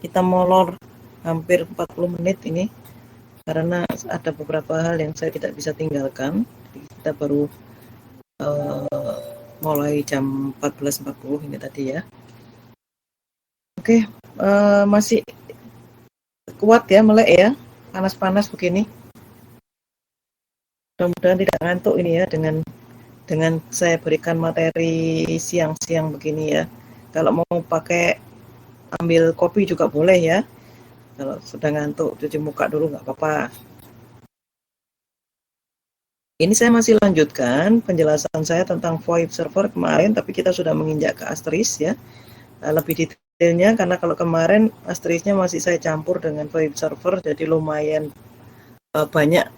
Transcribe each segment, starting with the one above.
kita molor hampir 40 menit ini karena ada beberapa hal yang saya tidak bisa tinggalkan. Kita baru mulai jam 14.40 ini tadi ya. Oke, masih kuat ya Melek ya, panas-panas begini. Mudah-mudahan tidak ngantuk ini ya dengan saya berikan materi siang-siang begini ya. Kalau mau pakai ambil kopi juga boleh ya. Kalau sudah ngantuk cuci muka dulu nggak apa-apa. Ini saya masih lanjutkan penjelasan saya tentang VoIP server kemarin, tapi kita sudah menginjak ke Asterisk ya. Lebih detailnya karena kalau kemarin Asterisknya masih saya campur dengan VoIP server, jadi lumayan banyak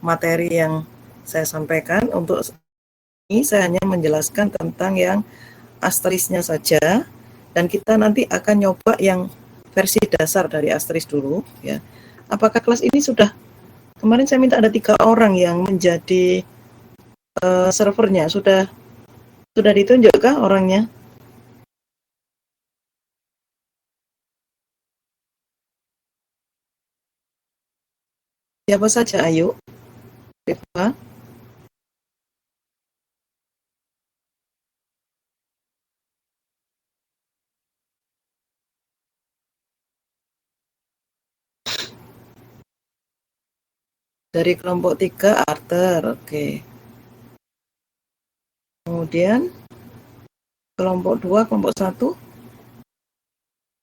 materi yang saya sampaikan. Untuk ini saya hanya menjelaskan tentang yang Asterisknya saja, dan kita nanti akan nyoba yang versi dasar dari Asterisk dulu ya. Apakah kelas ini sudah, kemarin saya minta ada 3 orang yang menjadi servernya, sudah ditunjukkah orangnya? Siapa saja? Ayo, Eva. Dari kelompok 3 Arthur, oke. Kemudian kelompok 2, kelompok 1,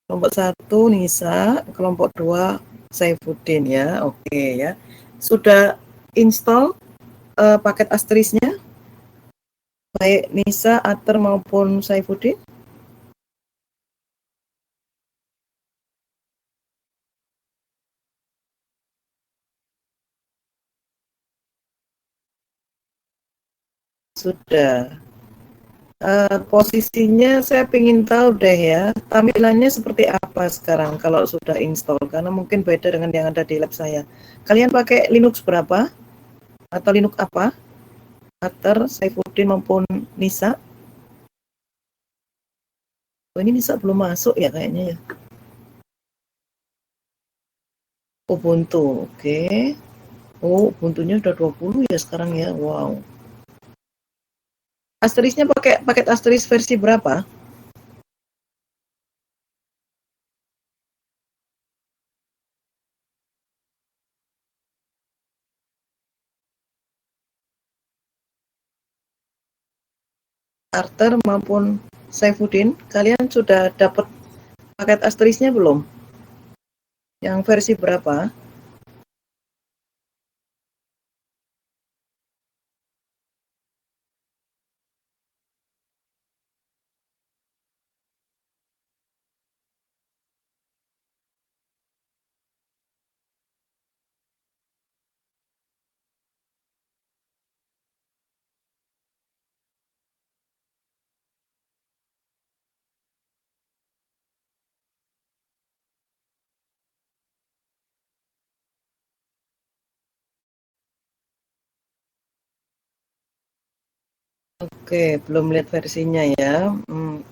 kelompok 1 Nisa, kelompok 2 Saifuddin ya, oke ya. Sudah install paket Asterisknya, baik Nisa, Arthur maupun Saifuddin? Sudah. Posisinya saya ingin tahu deh ya, tampilannya seperti apa sekarang kalau sudah install, karena mungkin beda dengan yang ada di lab saya. Kalian pakai Linux berapa? Atau Linux apa? Ater, Saifuddin maupun Nisa? Oh, ini Nisa belum masuk ya kayaknya ya. Ubuntu, oke. Oh, Ubuntunya udah 20 ya sekarang ya, wow. Asterisknya pakai paket asterisk versi berapa? Arthur maupun Saifuddin, kalian sudah dapat paket asterisknya belum? Yang versi berapa? Oke, belum lihat versinya ya.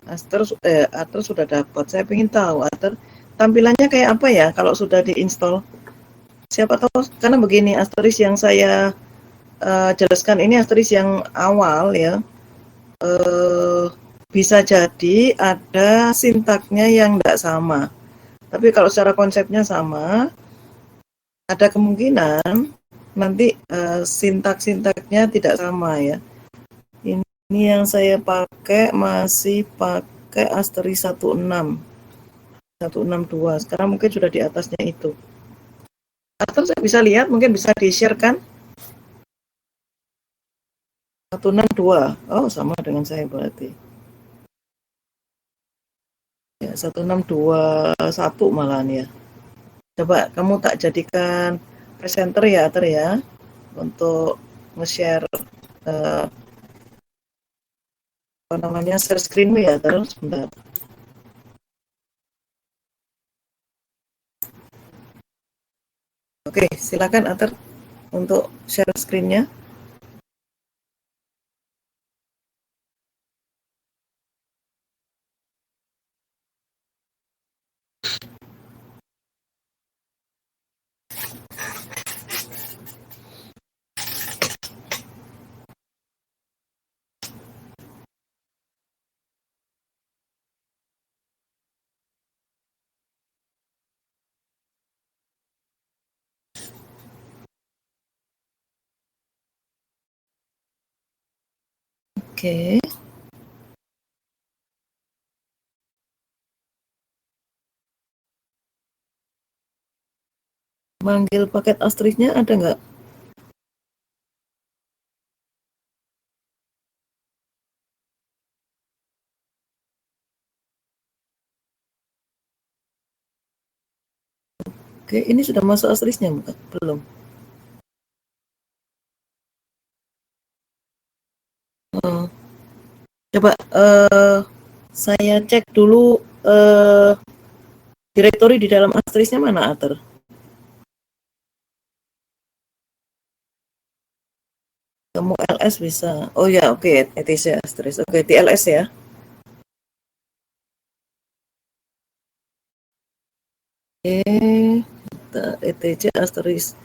Ater sudah dapat. Saya ingin tahu Ater tampilannya kayak apa ya kalau sudah diinstal. Siapa tahu, karena begini, Asterisk yang saya jelaskan ini Asterisk yang awal ya. Eh, Bisa jadi ada sintaknya yang tidak sama. Tapi kalau secara konsepnya sama, ada kemungkinan nanti sintak-sintaknya tidak sama ya. Ini yang saya pakai masih pakai Asteri 16, 162. Sekarang mungkin sudah di atasnya itu. Atau saya bisa lihat, mungkin bisa di-share kan? 162. Oh, sama dengan saya berarti. Ya, 1621 malahan ya. Coba kamu tak jadikan presenter ya, Ater ya, untuk nge-share eh, apa namanya, share screenmu ya, terus bentar. Oke, silakan Ater untuk share screen-nya. Oke. Manggil paket Astrixnya ada nggak? Oke, ini sudah masuk Astrixnya bukan? Belum. Oh, coba saya cek dulu direktori di dalam Astrixnya mana, Ater? Kamu LS bisa. Oh ya, oke, ETC Astrix. Oke, TLS ya. Oke, ETC Astrix.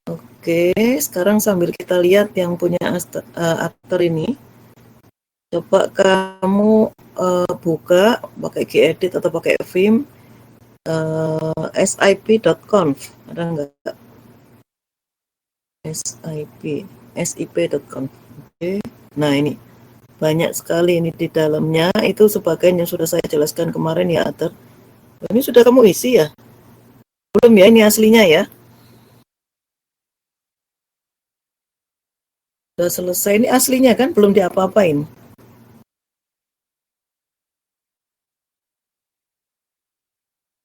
Oke, sekarang sambil kita lihat yang punya Ater ini. Coba kamu buka pakai gedit atau pakai Vim sip.conf, ada nggak? sip.conf. Oke. Nah, ini banyak sekali ini di dalamnya, itu sebagian yang sudah saya jelaskan kemarin ya, Ater. Ini sudah kamu isi ya? Belum ya, ini aslinya ya? Sudah selesai, ini aslinya kan, belum diapa-apain.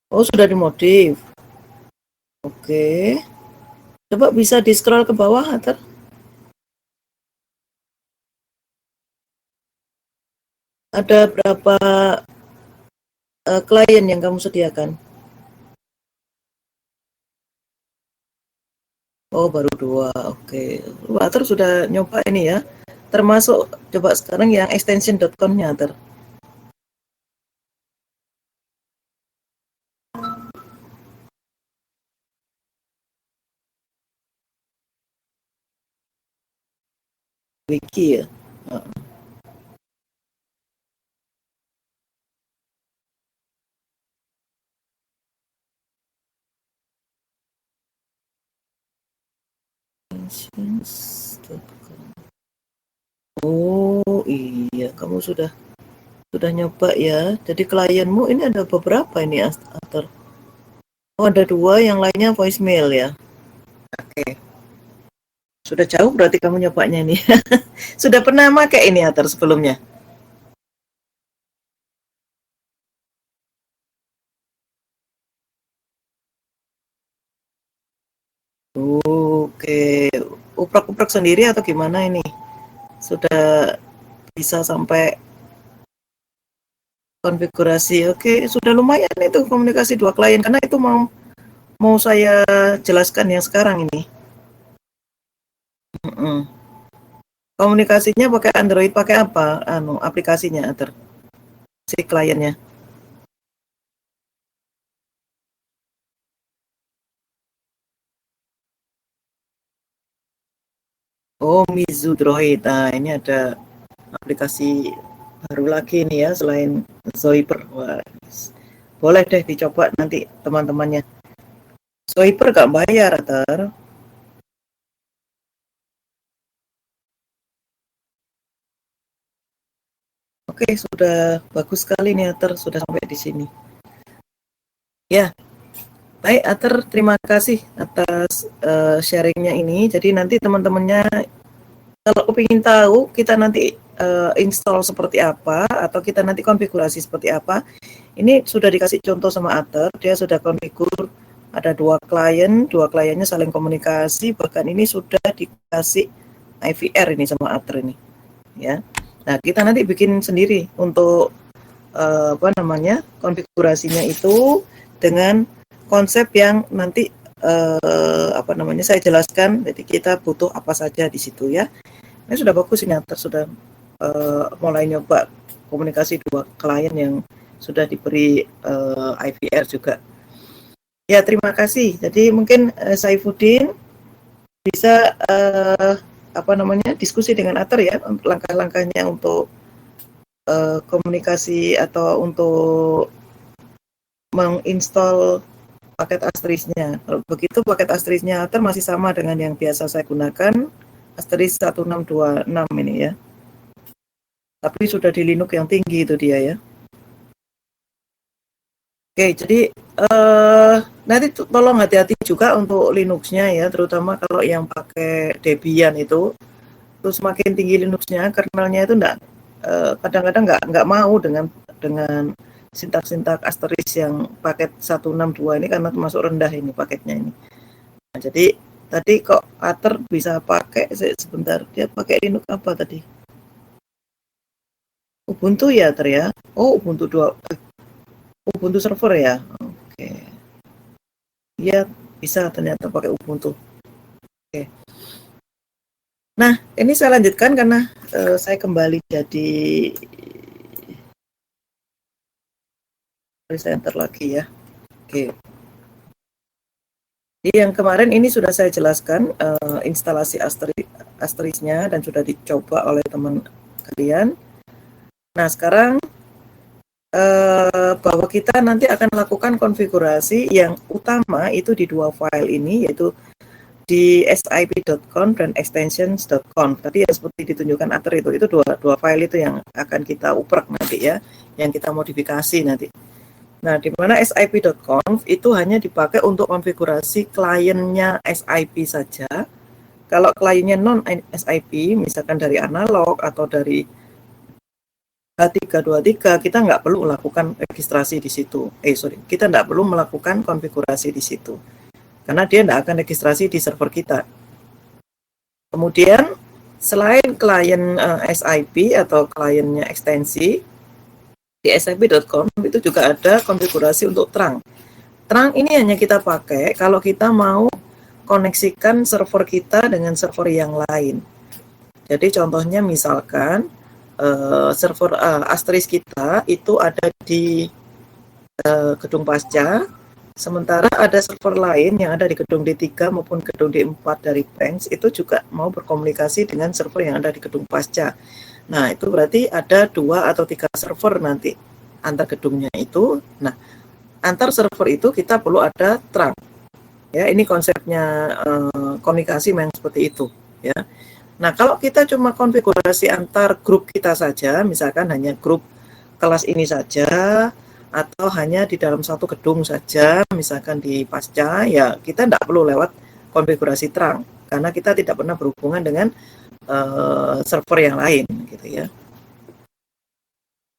Oh, sudah dimodif. Oke. Coba bisa di-scroll ke bawah, Ater. Ada berapa klien yang kamu sediakan? Oh, baru dua. Oke. Ater sudah nyoba ini ya. Termasuk coba sekarang yang extension.com-nya, Ater. Wiki ya. Oh iya, kamu sudah nyoba ya. Jadi klienmu ini ada beberapa ini, Ater. Oh, ada dua, yang lainnya voicemail ya. Oke. Sudah jauh berarti kamu nyobanya ini. Sudah pernah pakai ini, Ater, sebelumnya? Oke. Uprak-uprak sendiri atau gimana ini? Sudah bisa sampai konfigurasi. Oke, sudah lumayan itu komunikasi dua klien, karena itu mau mau saya jelaskan yang sekarang ini. Mm-mm. Komunikasinya pakai Android, pakai apa? Aplikasinya, Ater, si kliennya. Oh, Mizu Droid. Nah, ini ada aplikasi baru lagi nih ya, selain Zoiper. Wah, boleh deh dicoba nanti teman-temannya. Zoiper gak bayar, Ater. Oke, sudah bagus sekali nih, Ater, sudah sampai di sini. Ya, baik, Ater, terima kasih atas sharingnya ini. Jadi nanti teman-temannya, kalau ingin tahu kita nanti install seperti apa, atau kita nanti konfigurasi seperti apa, ini sudah dikasih contoh sama Ater. Dia sudah konfigur, ada dua kliennya saling komunikasi, bahkan ini sudah dikasih IVR ini sama Ater ini, ya. Nah, kita nanti bikin sendiri untuk konfigurasinya itu dengan konsep yang nanti saya jelaskan. Jadi kita butuh apa saja di situ ya. Ini sudah bagus, ini Ater sudah mulai nyoba komunikasi dua klien yang sudah diberi IVR juga. Ya, terima kasih. Jadi mungkin Saifuddin bisa diskusi dengan Ater ya, langkah-langkahnya untuk komunikasi atau untuk menginstall paket Astrixnya. Kalau begitu paket Astrixnya Ater masih sama dengan yang biasa saya gunakan, Astrix 1626 ini ya. tapi sudah di Linux yang tinggi itu dia ya. Oke, jadi nanti tolong hati-hati juga untuk Linux-nya ya, terutama kalau yang pakai Debian itu. Terus semakin tinggi Linux-nya, kernelnya itu kadang-kadang nggak mau dengan sintak-sintak asterisk yang paket 162 ini karena termasuk rendah ini paketnya ini. Nah, jadi tadi kok Ater bisa pakai sebentar, dia pakai Linux apa tadi? Ubuntu ya Ater ya? Oh Ubuntu 2, Ubuntu server ya? Oke. Iya bisa ternyata pakai Ubuntu. Oke. Nah, ini saya lanjutkan karena saya kembali jadi presenter lagi ya. Oke. Jadi yang kemarin ini sudah saya jelaskan instalasi asterisknya dan sudah dicoba oleh teman kalian. Nah, sekarang bahwa kita nanti akan melakukan konfigurasi yang utama itu di dua file ini, yaitu di sip.conf dan extensions.conf. Tadi ya seperti ditunjukkan Ater itu dua file itu yang akan kita uprek nanti ya, yang kita modifikasi nanti. Nah, di mana sip.conf itu hanya dipakai untuk konfigurasi kliennya SIP saja. Kalau kliennya non SIP, misalkan dari analog atau dari H323, kita nggak perlu melakukan registrasi di situ. Kita nggak perlu melakukan konfigurasi di situ, karena dia nggak akan registrasi di server kita. Kemudian, selain klien SIP atau kliennya ekstensi, di sip.conf itu juga ada konfigurasi untuk terang. Terang ini hanya kita pakai kalau kita mau koneksikan server kita dengan server yang lain. Jadi contohnya misalkan server asterisk kita itu ada di gedung Pasca, sementara ada server lain yang ada di gedung D3 maupun gedung D4 dari Banks itu juga mau berkomunikasi dengan server yang ada di gedung Pasca. Nah, itu berarti ada 2 atau 3 server nanti antar gedungnya itu. Nah, antar server itu kita perlu ada terang. Ya, ini konsepnya komunikasi memang seperti itu, ya. Nah, kalau kita cuma konfigurasi antar grup kita saja, misalkan hanya grup kelas ini saja atau hanya di dalam satu gedung saja, misalkan di Pasca, ya kita tidak perlu lewat konfigurasi terang karena kita tidak pernah berhubungan dengan server yang lain gitu ya.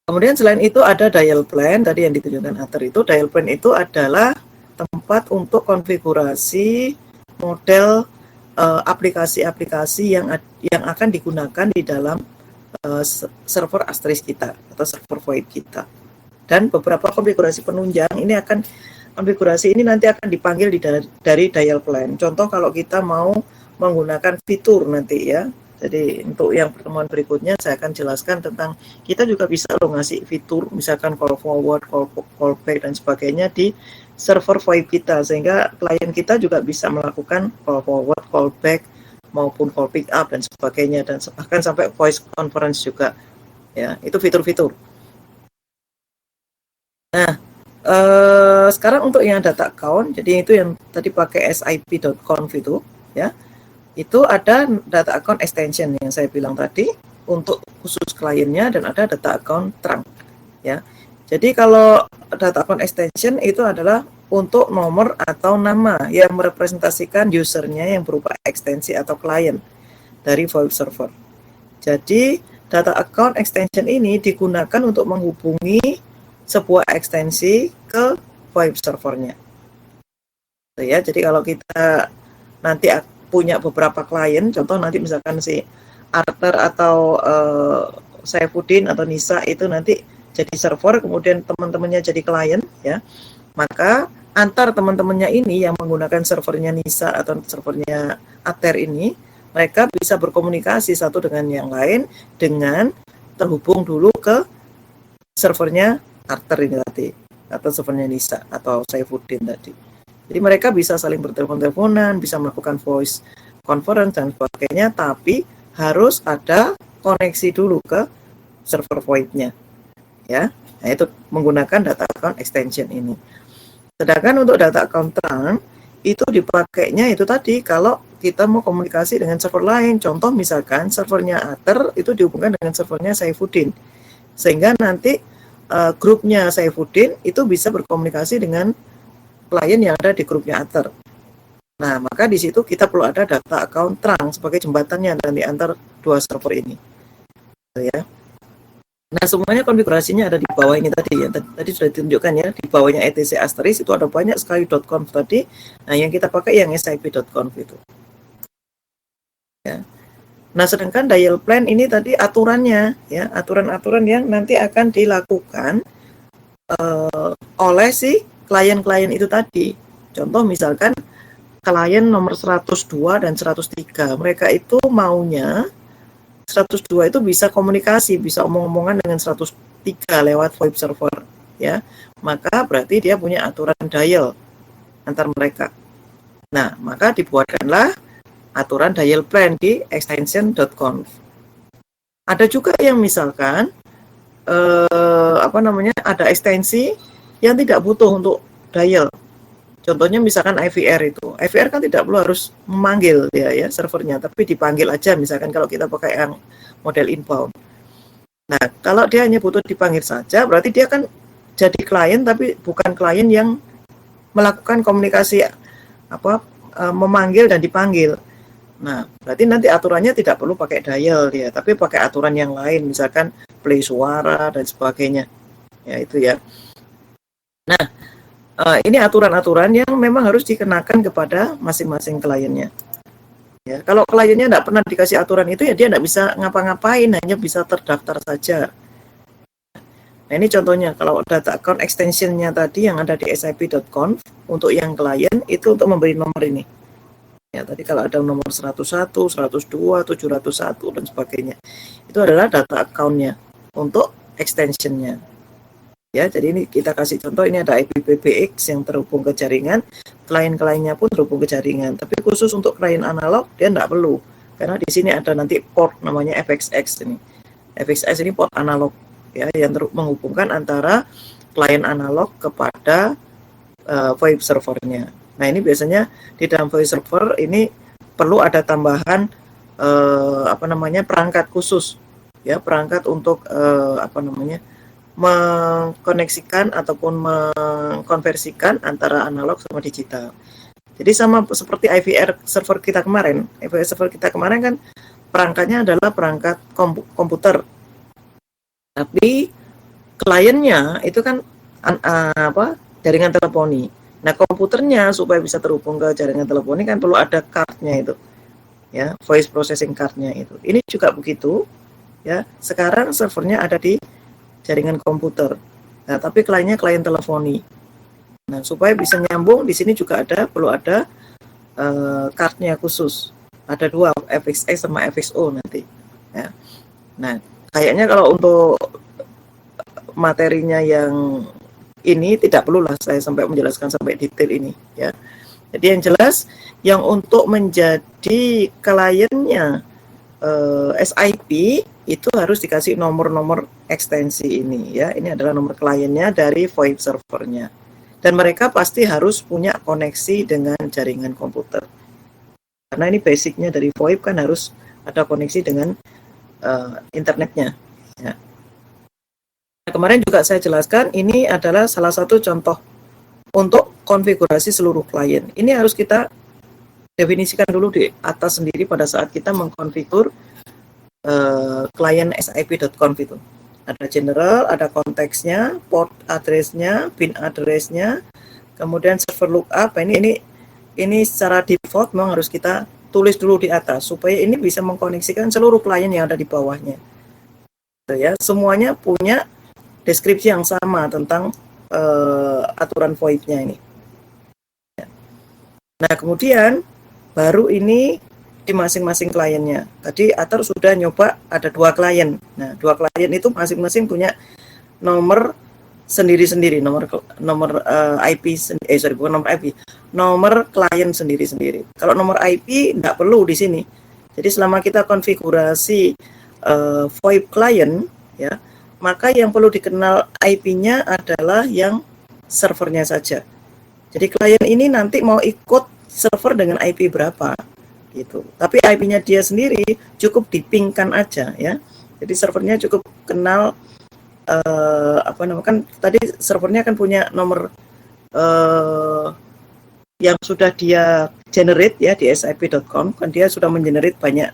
Kemudian selain itu ada dial plan, tadi yang ditunjukkan Ater itu, dial plan itu adalah tempat untuk konfigurasi model aplikasi-aplikasi yang akan digunakan di dalam server asterisk kita atau server void kita. Dan beberapa konfigurasi penunjang ini konfigurasi ini nanti akan dipanggil dari dial plan. Contoh kalau kita mau menggunakan fitur nanti ya. Jadi untuk yang pertemuan berikutnya saya akan jelaskan tentang kita juga bisa ngasih fitur misalkan call forward, call back dan sebagainya di server VoIP kita sehingga klien kita juga bisa melakukan call forward, call back maupun call pick up dan sebagainya dan bahkan sampai voice conference juga. Ya, itu fitur-fitur. Nah, sekarang untuk yang data account, jadi itu yang tadi pakai sip.conf itu ya. Itu ada data account extension yang saya bilang tadi untuk khusus kliennya dan ada data account terang ya. Jadi kalau data account extension itu adalah untuk nomor atau nama yang merepresentasikan usernya yang berupa ekstensi atau klien dari VoIP server. Jadi data account extension ini digunakan untuk menghubungi sebuah ekstensi ke VoIP servernya. Ya, jadi kalau kita nanti punya beberapa klien, contoh nanti misalkan si Arthur atau Saifuddin atau Nisa itu nanti jadi server, kemudian teman-temannya jadi klien, ya. Maka antar teman-temannya ini yang menggunakan servernya Nisa atau servernya Ater ini, mereka bisa berkomunikasi satu dengan yang lain dengan terhubung dulu ke servernya Arthur ini tadi, atau servernya Nisa atau Saifuddin tadi. Jadi mereka bisa saling bertelepon-teleponan, bisa melakukan voice conference dan sebagainya, tapi harus ada koneksi dulu ke server VoIP-nya. Ya, nah itu menggunakan data account extension ini. Sedangkan untuk data account terang itu dipakainya itu tadi kalau kita mau komunikasi dengan server lain. Contoh misalkan servernya Ater itu dihubungkan dengan servernya Saifuddin. Sehingga nanti grupnya Saifuddin itu bisa berkomunikasi dengan klien yang ada di grupnya Ater. Nah, maka di situ kita perlu ada data account trunk sebagai jembatannya nanti antar dua server ini. Ya. Nah, semuanya konfigurasinya ada di bawah ini tadi ya. Tadi sudah ditunjukkan ya, di bawahnya etc asterisk itu ada banyak sekali .conf tadi. Nah, yang kita pakai yang sip.conf itu. Ya. Nah, sedangkan dial plan ini tadi aturannya ya, aturan-aturan yang nanti akan dilakukan oleh si klien-klien itu tadi. Contoh misalkan klien nomor 102 dan 103. Mereka itu maunya 102 itu bisa komunikasi, bisa omong-omongan dengan 103 lewat VoIP server, ya. Maka berarti dia punya aturan dial antar mereka. Nah, maka dibuatkanlah aturan dial plan di extension.conf. Ada juga yang misalkan ada ekstensi yang tidak butuh untuk dial. Contohnya misalkan IVR itu. IVR kan tidak perlu harus memanggil ya servernya, tapi dipanggil aja misalkan kalau kita pakai yang model inbound. Nah, kalau dia hanya butuh dipanggil saja, berarti dia kan jadi klien tapi bukan klien yang melakukan komunikasi memanggil dan dipanggil. Nah, berarti nanti aturannya tidak perlu pakai dial dia, tapi pakai aturan yang lain, misalkan play suara dan sebagainya. Ya, itu ya. Nah, ini aturan-aturan yang memang harus dikenakan kepada masing-masing kliennya. Ya, kalau kliennya tidak pernah dikasih aturan itu, ya dia tidak bisa ngapa-ngapain, hanya bisa terdaftar saja. Nah, ini contohnya, kalau data account extension-nya tadi yang ada di sip.conf, untuk yang klien, itu untuk memberi nomor ini. Ya, tadi kalau ada nomor 101, 102, 701, dan sebagainya. Itu adalah data account-nya untuk extension-nya. Ya, jadi ini kita kasih contoh, ini ada IPPBX yang terhubung ke jaringan, klien-kliennya pun terhubung ke jaringan. Tapi khusus untuk klien analog dia tidak perlu, karena di sini ada nanti port namanya FXX ini. FXX ini port analog ya, yang menghubungkan antara klien analog kepada VoIP servernya. Nah, ini biasanya di dalam VoIP server ini perlu ada tambahan perangkat khusus ya, perangkat untuk mengkoneksikan ataupun mengkonversikan antara analog sama digital. Jadi sama seperti IVR server kita kemarin. IVR server kita kemarin kan perangkatnya adalah perangkat komputer. Tapi kliennya itu kan jaringan teleponi. Nah, komputernya supaya bisa terhubung ke jaringan teleponi kan perlu ada cardnya itu. Ya, voice processing cardnya itu. Ini juga begitu. Ya, sekarang servernya ada di jaringan komputer. Nah, tapi kliennya klien teleponi. Nah, supaya bisa nyambung, di sini juga perlu ada cardnya khusus. Ada dua, FXX sama FXO nanti. Ya. Nah, kayaknya kalau untuk materinya yang ini tidak perlu lah saya sampai menjelaskan sampai detail ini. Ya. Jadi yang jelas, yang untuk menjadi kliennya SIP itu harus dikasih nomor-nomor ekstensi ini ya. Ini adalah nomor kliennya dari VoIP servernya. Dan mereka pasti harus punya koneksi dengan jaringan komputer. Karena ini basicnya dari VoIP kan harus ada koneksi dengan internetnya. Ya. Nah, kemarin juga saya jelaskan ini adalah salah satu contoh untuk konfigurasi seluruh klien. Ini harus kita definisikan dulu di atas sendiri pada saat kita mengkonfigur klien sip.conf itu. Ada general, ada konteksnya, port address-nya, bin address-nya, kemudian server lookup. Ini secara default memang harus kita tulis dulu di atas supaya ini bisa mengkoneksikan seluruh klien yang ada di bawahnya. Ya, semuanya punya deskripsi yang sama tentang aturan VoIP-nya ini. Nah, kemudian baru ini di masing-masing kliennya. Tadi Ater sudah nyoba ada 2 klien. Nah, 2 klien itu masing-masing punya nomor sendiri-sendiri, nomor IP, bukan nomor IP, nomor klien sendiri-sendiri. Kalau nomor IP tidak perlu di sini. Jadi selama kita konfigurasi VoIP klien, ya, maka yang perlu dikenal IP-nya adalah yang servernya saja. Jadi klien ini nanti mau ikut server dengan IP berapa. Itu. Tapi IP-nya dia sendiri cukup dipingkan aja ya. Jadi servernya cukup kenal apa namanya, kan tadi servernya kan punya nomor yang sudah dia generate ya di sip.com, kan dia sudah mengenerate banyak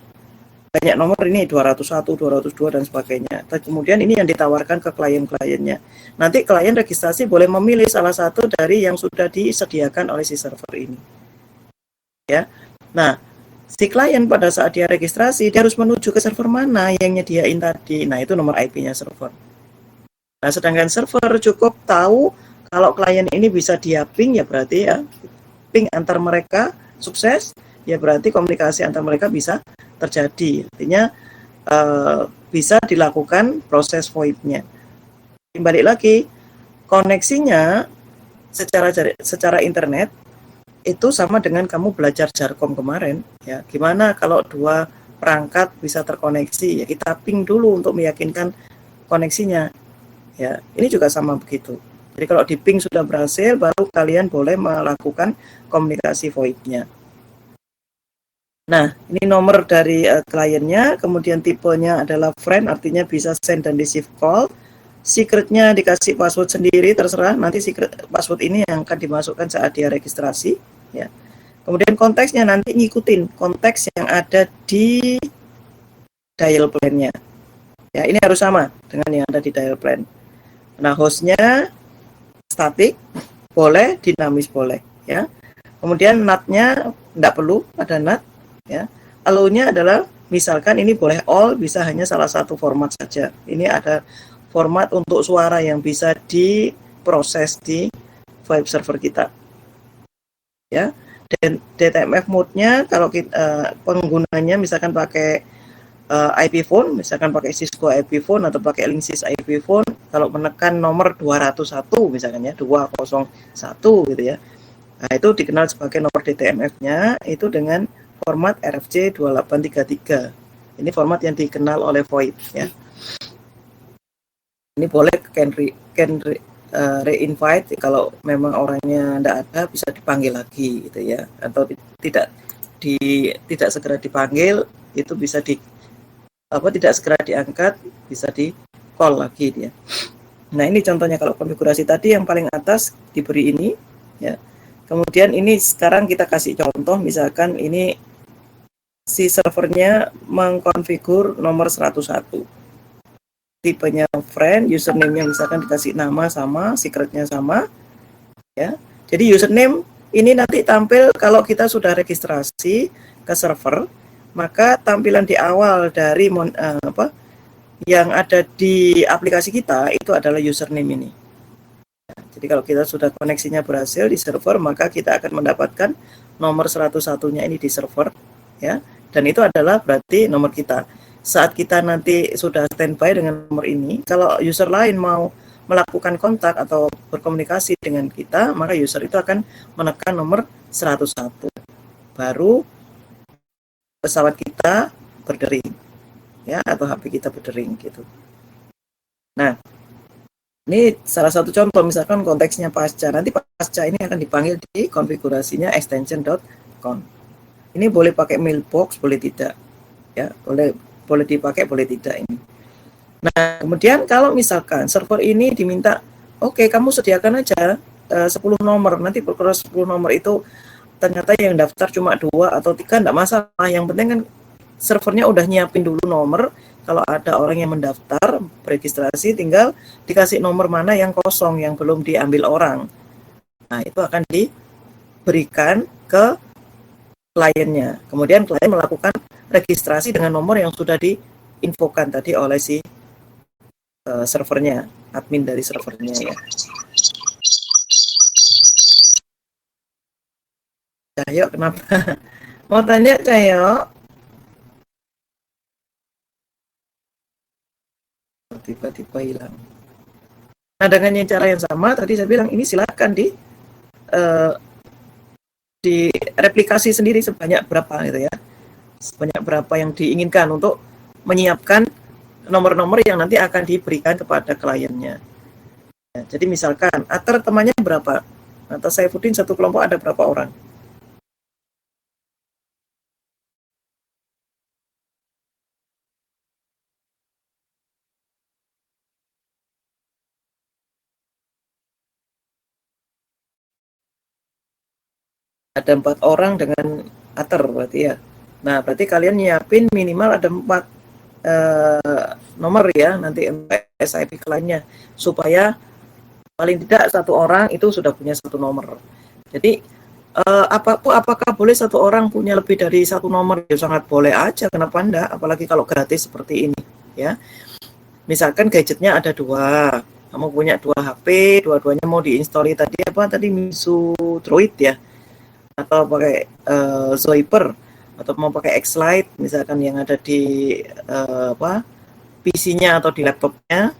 nomor ini 201, 202 dan sebagainya. Dan kemudian ini yang ditawarkan ke klien-kliennya. Nanti klien registrasi boleh memilih salah satu dari yang sudah disediakan oleh si server ini. Ya. Nah, si klien pada saat dia registrasi, dia harus menuju ke server mana yang nyediain tadi. Nah, itu nomor IP-nya server. Nah, sedangkan server cukup tahu kalau klien ini bisa dia ping, ya berarti ya ping antar mereka sukses, ya berarti komunikasi antar mereka bisa terjadi. Artinya bisa dilakukan proses VoIP-nya. Balik lagi, koneksinya secara internet itu sama dengan kamu belajar Jarkom kemarin ya. Gimana kalau dua perangkat bisa terkoneksi, ya kita ping dulu untuk meyakinkan koneksinya ya. Ini juga sama begitu. Jadi kalau di ping sudah berhasil, baru kalian boleh melakukan komunikasi VoIP-nya. Nah, ini nomor dari kliennya, kemudian tipenya adalah friend, artinya bisa send dan receive call. Secretnya dikasih password sendiri, terserah. Nanti secret password ini yang akan dimasukkan saat dia registrasi. Ya. Kemudian konteksnya nanti ngikutin konteks yang ada di dial plan-nya. Ya, ini harus sama dengan yang ada di dial plan. Nah, hostnya statik, boleh, dinamis boleh. Ya. Kemudian NAT-nya tidak perlu ada NAT. Ya. Allow-nya adalah misalkan ini boleh all, bisa hanya salah satu format saja. Ini ada format untuk suara yang bisa diproses di VoIP server kita. Ya. Dan DTMF mode-nya kalau kita, penggunanya misalkan pakai IP phone, misalkan pakai Cisco IP phone atau pakai Linksys IP phone, kalau menekan nomor 201 misalkan ya, 201 gitu ya. Nah, itu dikenal sebagai nomor DTMF-nya itu dengan format RFC 2833. Ini format yang dikenal oleh VoIP ya. Ini boleh re-invite kalau memang orangnya tidak ada, bisa dipanggil lagi gitu ya. Atau tidak segera dipanggil, itu bisa tidak segera diangkat, bisa di call lagi dia. Nah, ini contohnya kalau konfigurasi tadi yang paling atas diberi ini ya. Kemudian ini sekarang kita kasih contoh, misalkan ini si servernya mengkonfigur nomor 101. Tipenya friend, username-nya misalkan dikasih nama sama, secret-nya sama. Ya. Jadi username ini nanti tampil kalau kita sudah registrasi ke server, maka tampilan di awal dari yang ada di aplikasi kita itu adalah username ini. Jadi kalau kita sudah koneksinya berhasil di server, maka kita akan mendapatkan nomor 101-nya ini di server ya. Dan itu adalah berarti nomor kita. Saat kita nanti sudah standby dengan nomor ini, kalau user lain mau melakukan kontak atau berkomunikasi dengan kita, maka user itu akan menekan nomor 101. Baru pesawat kita berdering ya, atau HP kita berdering gitu. Nah, ini salah satu contoh, misalkan konteksnya pasca. Nanti pasca ini akan dipanggil di konfigurasinya extension.conf. Ini boleh pakai mailbox, boleh tidak. Ya, boleh dipakai, boleh tidak ini. Nah, kemudian kalau misalkan server ini diminta, oke, kamu sediakan aja 10 nomor. Nanti kalau 10 nomor itu ternyata yang daftar cuma 2 atau 3, enggak masalah. Yang penting kan servernya udah nyiapin dulu nomor. Kalau ada orang yang mendaftar, registrasi, tinggal dikasih nomor mana yang kosong, yang belum diambil orang. Nah, itu akan diberikan ke kliennya. Kemudian klien melakukan registrasi dengan nomor yang sudah diinfokan tadi oleh si servernya, admin dari servernya ya. Cahyo, kenapa? Mau tanya Cahyo? Tiba-tiba hilang. Nah, dengan cara yang sama tadi saya bilang ini silakan direplikasi sendiri sebanyak berapa gitu ya, sebanyak berapa yang diinginkan untuk menyiapkan nomor-nomor yang nanti akan diberikan kepada kliennya. Ya, jadi misalkan Ater temannya berapa, atau Saifuddin satu kelompok ada berapa orang? ada 4 orang dengan Ather berarti ya. Nah, berarti kalian nyiapin minimal ada 4 nomor ya nanti SIP kliennya, supaya paling tidak 1 orang itu sudah punya 1 nomor. Jadi apakah boleh 1 orang punya lebih dari 1 nomor? Ya sangat boleh aja, kenapa enggak? Apalagi kalau gratis seperti ini ya. Misalkan gadgetnya ada 2, kamu punya 2 HP, dua-duanya mau diinstalin tadi Misu Droid ya, atau pakai Zoiper, atau mau pakai X-Lite misalkan yang ada di PC-nya atau di laptopnya,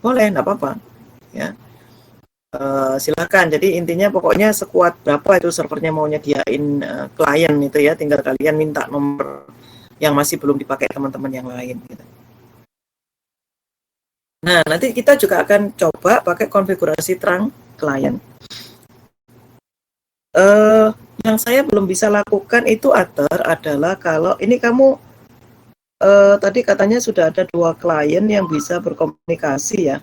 boleh, enggak apa-apa ya. Silakan. Jadi intinya pokoknya sekuat berapa itu servernya mau nyediain klien itu ya, tinggal kalian minta nomor yang masih belum dipakai teman-teman yang lain gitu. Nah, nanti kita juga akan coba pakai konfigurasi terang klien. Yang saya belum bisa lakukan itu Ather adalah kalau ini kamu tadi katanya sudah ada 2 klien yang bisa berkomunikasi ya.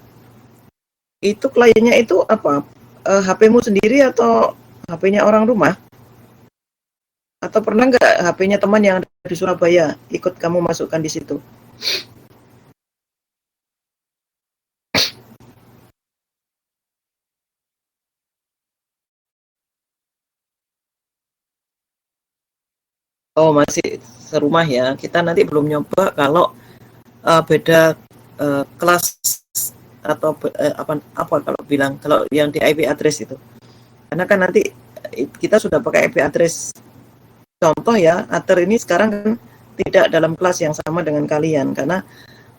Itu kliennya itu apa? HP-mu sendiri atau HP-nya orang rumah? Atau pernah nggak HP-nya teman yang ada di Surabaya ikut kamu masukkan di situ? Oh, masih serumah ya. Kita nanti belum nyoba kalau beda kelas atau apa kalau bilang kalau yang di IP address itu. Karena kan nanti kita sudah pakai IP address. Contoh ya, Ather ini sekarang kan tidak dalam kelas yang sama dengan kalian karena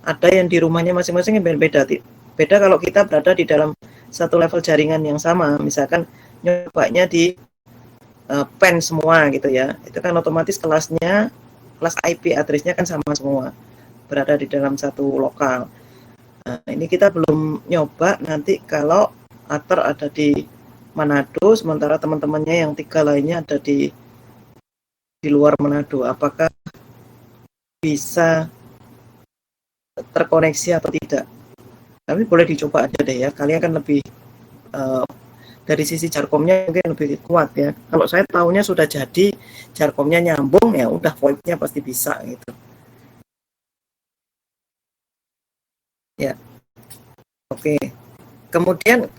ada yang di rumahnya masing-masing yang beda. Beda kalau kita berada di dalam satu level jaringan yang sama, misalkan nyobanya di PAN semua gitu ya. Itu kan otomatis kelas IP address-nya kan sama semua, berada di dalam satu lokal. Nah, ini kita belum nyoba nanti kalau Ather ada di Manado, sementara teman-temannya yang 3 lainnya ada di luar Manado. Apakah bisa terkoneksi atau tidak? Tapi boleh dicoba aja deh ya. Kalian kan lebih dari sisi jarkomnya mungkin lebih kuat ya. Kalau saya tahunya sudah jadi jarkomnya nyambung ya udah VoIP-nya pasti bisa gitu. Ya. Oke. Kemudian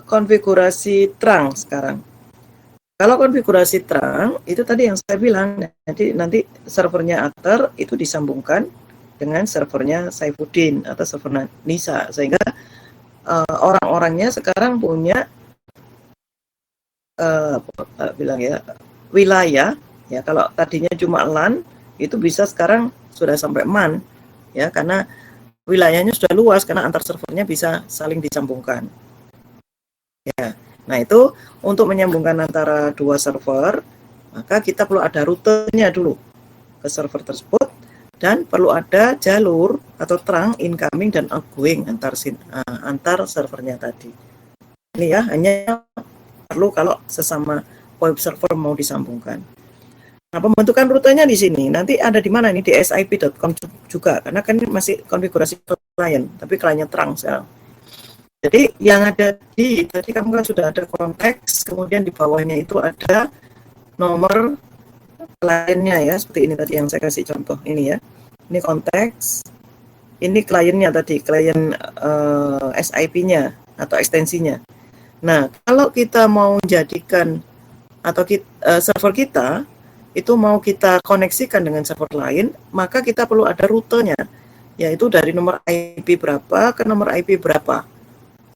konfigurasi terang sekarang. Kalau konfigurasi terang itu tadi yang saya bilang, jadi nanti servernya Ather itu disambungkan dengan servernya Saifuddin atau server Nisa, sehingga orang-orangnya sekarang punya bilang ya wilayah ya. Kalau tadinya cuma LAN itu bisa sekarang sudah sampai MAN ya, karena wilayahnya sudah luas karena antar servernya bisa saling disambungkan ya. Nah, itu untuk menyambungkan antara 2 server, maka kita perlu ada rutenya dulu ke server tersebut dan perlu ada jalur atau terang incoming dan outgoing antar servernya tadi. Ini ya, hanya perlu kalau sesama web server mau disambungkan. Nah, pembentukan rutenya di sini nanti ada di mana ini, di sip.com juga, karena kan masih konfigurasi klien, tapi kliennya terang sekarang. Jadi yang ada tadi kamu kan sudah ada konteks, kemudian di bawahnya itu ada nomor kliennya ya, seperti ini tadi yang saya kasih contoh ini ya. Ini konteks, ini kliennya tadi, klien SIP-nya atau ekstensinya. Nah, kalau kita mau jadikan atau server kita itu mau kita koneksikan dengan server lain, maka kita perlu ada rutenya, yaitu dari nomor IP berapa ke nomor IP berapa.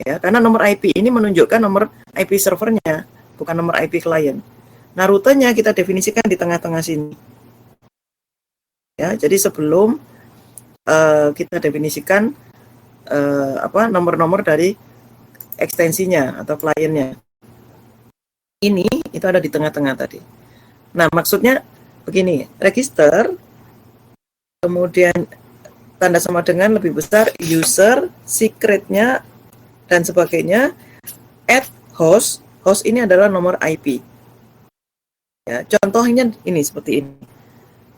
Ya, karena nomor IP ini menunjukkan nomor IP servernya, bukan nomor IP klien. Nah, rutenya kita definisikan di tengah-tengah sini. Ya, jadi sebelum kita definisikan nomor-nomor dari ekstensinya atau kliennya. Ini itu ada di tengah-tengah tadi. Nah, maksudnya begini, register, kemudian tanda sama dengan lebih besar, user, secretnya, dan sebagainya, add host ini adalah nomor IP. Ya, contohnya ini seperti ini.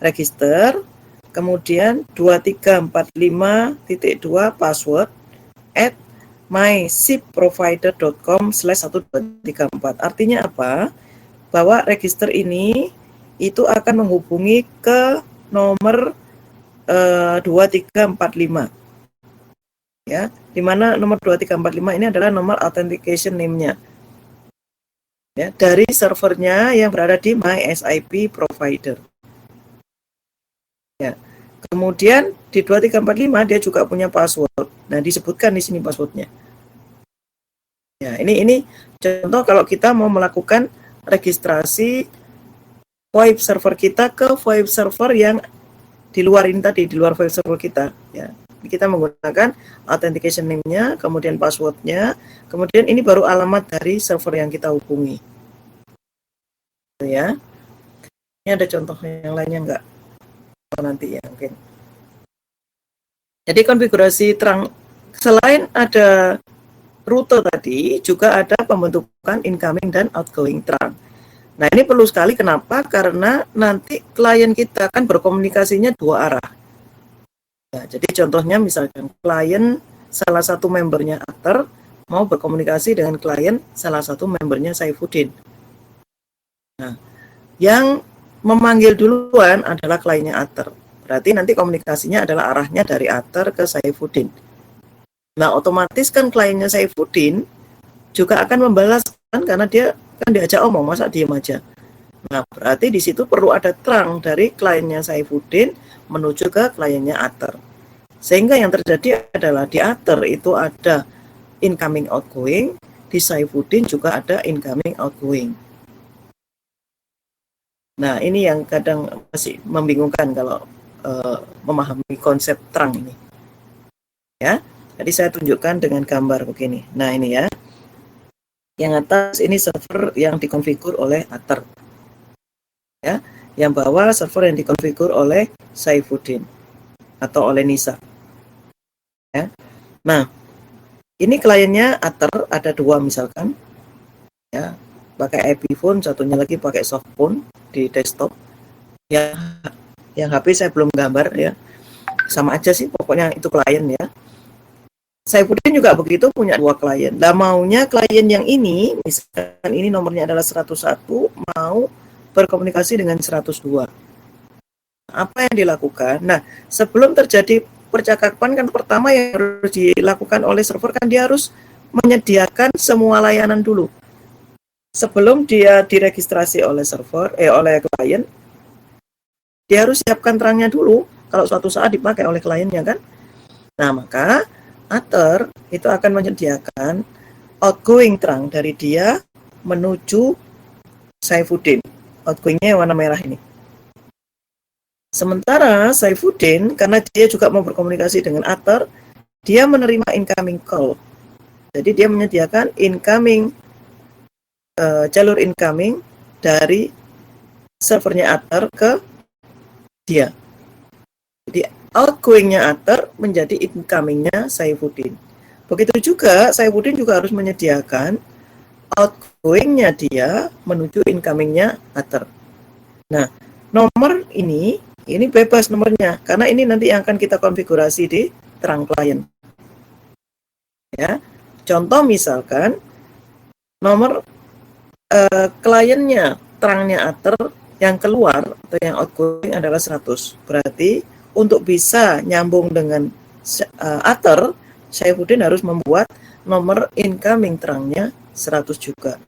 Register, kemudian 2345.2 password, add myshipprovider.com/1234. Artinya apa? Bahwa register ini itu akan menghubungi ke nomor 2345 ya, di mana nomor 2345 ini adalah nomor authentication name-nya ya, dari servernya yang berada di MySIP provider. Ya. Kemudian di 2345 dia juga punya password. Nah, disebutkan di sini passwordnya. Ya, ini contoh kalau kita mau melakukan registrasi VoIP server kita ke VoIP server yang di luar ini tadi, di luar VoIP server kita. Ya, kita menggunakan authentication name-nya, kemudian password-nya, kemudian ini baru alamat dari server yang kita hubungi. Ya, ini ada contoh yang lainnya enggak? Nanti ya mungkin. Jadi konfigurasi terang selain ada rute tadi, juga ada pembentukan incoming dan outgoing terang. Nah, ini perlu sekali, kenapa? Karena nanti klien kita kan berkomunikasinya dua arah. Nah, jadi contohnya misalkan klien salah satu membernya Ater mau berkomunikasi dengan klien salah satu membernya Saifuddin. Nah, yang memanggil duluan adalah kliennya Ater. Berarti nanti komunikasinya adalah arahnya dari Ater ke Saifuddin. Nah, otomatis kan kliennya Saifuddin juga akan membalaskan karena dia kan diajak omong, masa diem aja. Nah, berarti di situ perlu ada terang dari kliennya Saifuddin menuju ke kliennya Ater. Sehingga yang terjadi adalah di Ater itu ada incoming outgoing, di Saifuddin juga ada incoming outgoing. Nah, ini yang kadang masih membingungkan kalau memahami konsep terang ini. Ya, jadi saya tunjukkan dengan gambar begini. Nah, ini ya. Yang atas ini server yang dikonfigur oleh Ater. Ya, yang bawah server yang dikonfigur oleh Saifuddin atau oleh Nisa. Ya. Nah, ini kliennya Ater ada dua misalkan. Ya, pakai IP phone, satunya lagi pakai soft phone di desktop. Ya, yang HP saya belum gambar ya. Sama aja sih, pokoknya itu klien ya. Saifuddin juga begitu, punya dua klien. Nah, maunya klien yang ini, misalkan ini nomornya adalah 101, mau berkomunikasi dengan 102. Apa yang dilakukan? Nah, sebelum terjadi percakapan kan pertama yang harus dilakukan oleh server kan dia harus menyediakan semua layanan dulu. Sebelum dia diregistrasi oleh server, oleh klien, dia harus siapkan terangnya dulu kalau suatu saat dipakai oleh kliennya kan. Nah, maka Ater itu akan menyediakan outgoing terang dari dia menuju Saifuddin. Outgoingnya warna merah ini. Sementara Saifuddin, karena dia juga mau berkomunikasi dengan Ater, dia menerima incoming call. Jadi dia menyediakan incoming, jalur incoming dari servernya Ater ke dia. Jadi outgoingnya Ater menjadi incomingnya Saifuddin. Begitu juga Saifuddin juga harus menyediakan outgoingnya dia menuju incomingnya Ater. Nah, nomor ini bebas nomornya karena ini nanti yang akan kita konfigurasi di terang klien. Ya, contoh misalkan nomor kliennya terangnya Ater yang keluar atau yang outgoing adalah 100. Berarti untuk bisa nyambung dengan Ater, Saifuddin harus membuat nomor incoming terangnya 100 juga.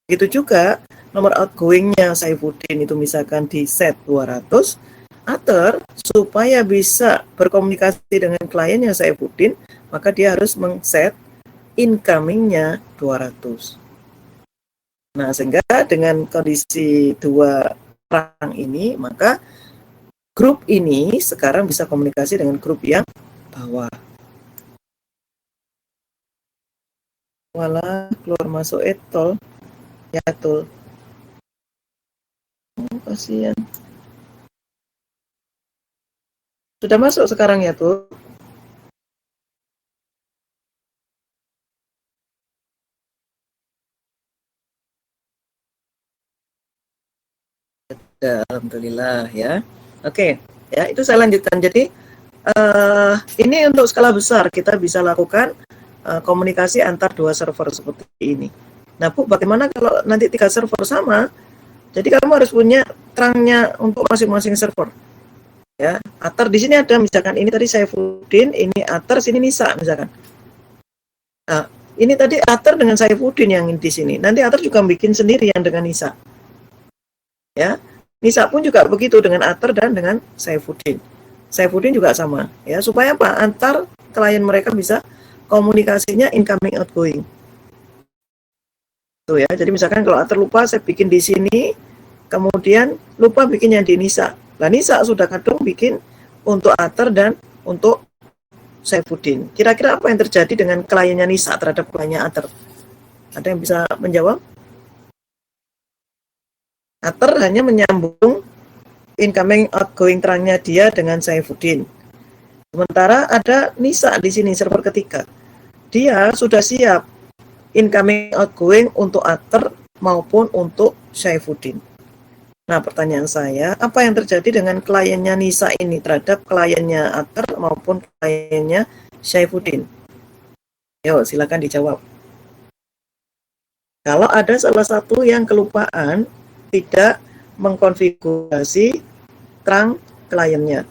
Begitu juga nomor outgoingnya Saifuddin itu misalkan di set 200, Ater supaya bisa berkomunikasi dengan kliennya Saifuddin, maka dia harus mengset incomingnya 200. Nah, sehingga dengan kondisi dua orang ini, maka grup ini sekarang bisa komunikasi dengan grup yang bawah. Walah, keluar masuk etol. Ya, tuh. Oh, kasihan. Sudah masuk sekarang ya, tuh. Alhamdulillah ya. Oke, ya itu saya lanjutkan. Jadi Ini untuk skala besar kita bisa lakukan komunikasi antar dua server seperti ini. Nah, Bu, bagaimana kalau nanti 3 server sama? Jadi kamu harus punya terangnya untuk masing-masing server. Ya, Atar di sini ada misalkan ini tadi Saifuddin, ini Atar, sini Nisa misalkan. Nah, ini tadi Atar dengan Saifuddin yang di sini. Nanti Atar juga bikin sendiri yang dengan Nisa. Ya, Nisa pun juga begitu dengan Atar dan dengan Saifuddin. Saifuddin juga sama. Ya, supaya apa? Antar klien mereka bisa komunikasinya incoming outgoing. Tuh ya. Jadi misalkan kalau Atar lupa saya bikin di sini, kemudian lupa bikin yang di Nisa. Nah, Nisa sudah kadung bikin untuk Atar dan untuk Saifuddin. Kira-kira apa yang terjadi dengan kliennya Nisa terhadap kliennya Atar? Ada yang bisa menjawab? Atar hanya menyambung incoming outgoing terangnya dia dengan Saifuddin. Sementara ada Nisa di sini server ketiga. Dia sudah siap incoming outgoing untuk Atar maupun untuk Saifuddin. Nah, pertanyaan saya, apa yang terjadi dengan kliennya Nisa ini terhadap kliennya Atar maupun kliennya Saifuddin? Yuk, silakan dijawab. Kalau ada salah satu yang kelupaan tidak mengkonfigurasi terang kliennya.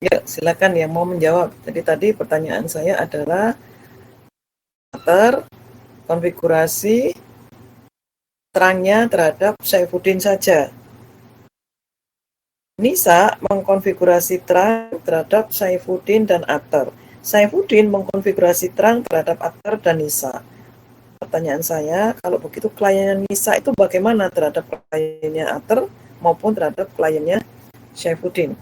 Ya, silakan yang mau menjawab. Jadi tadi pertanyaan saya adalah konfigurasi terangnya terhadap Saifuddin saja. Nisa mengkonfigurasi terang terhadap Saifuddin dan Atar. Saifuddin mengkonfigurasi terang terhadap Atar dan Nisa. Pertanyaan saya, kalau begitu kliennya Nisa itu bagaimana terhadap kliennya Atar maupun terhadap kliennya Saifuddin?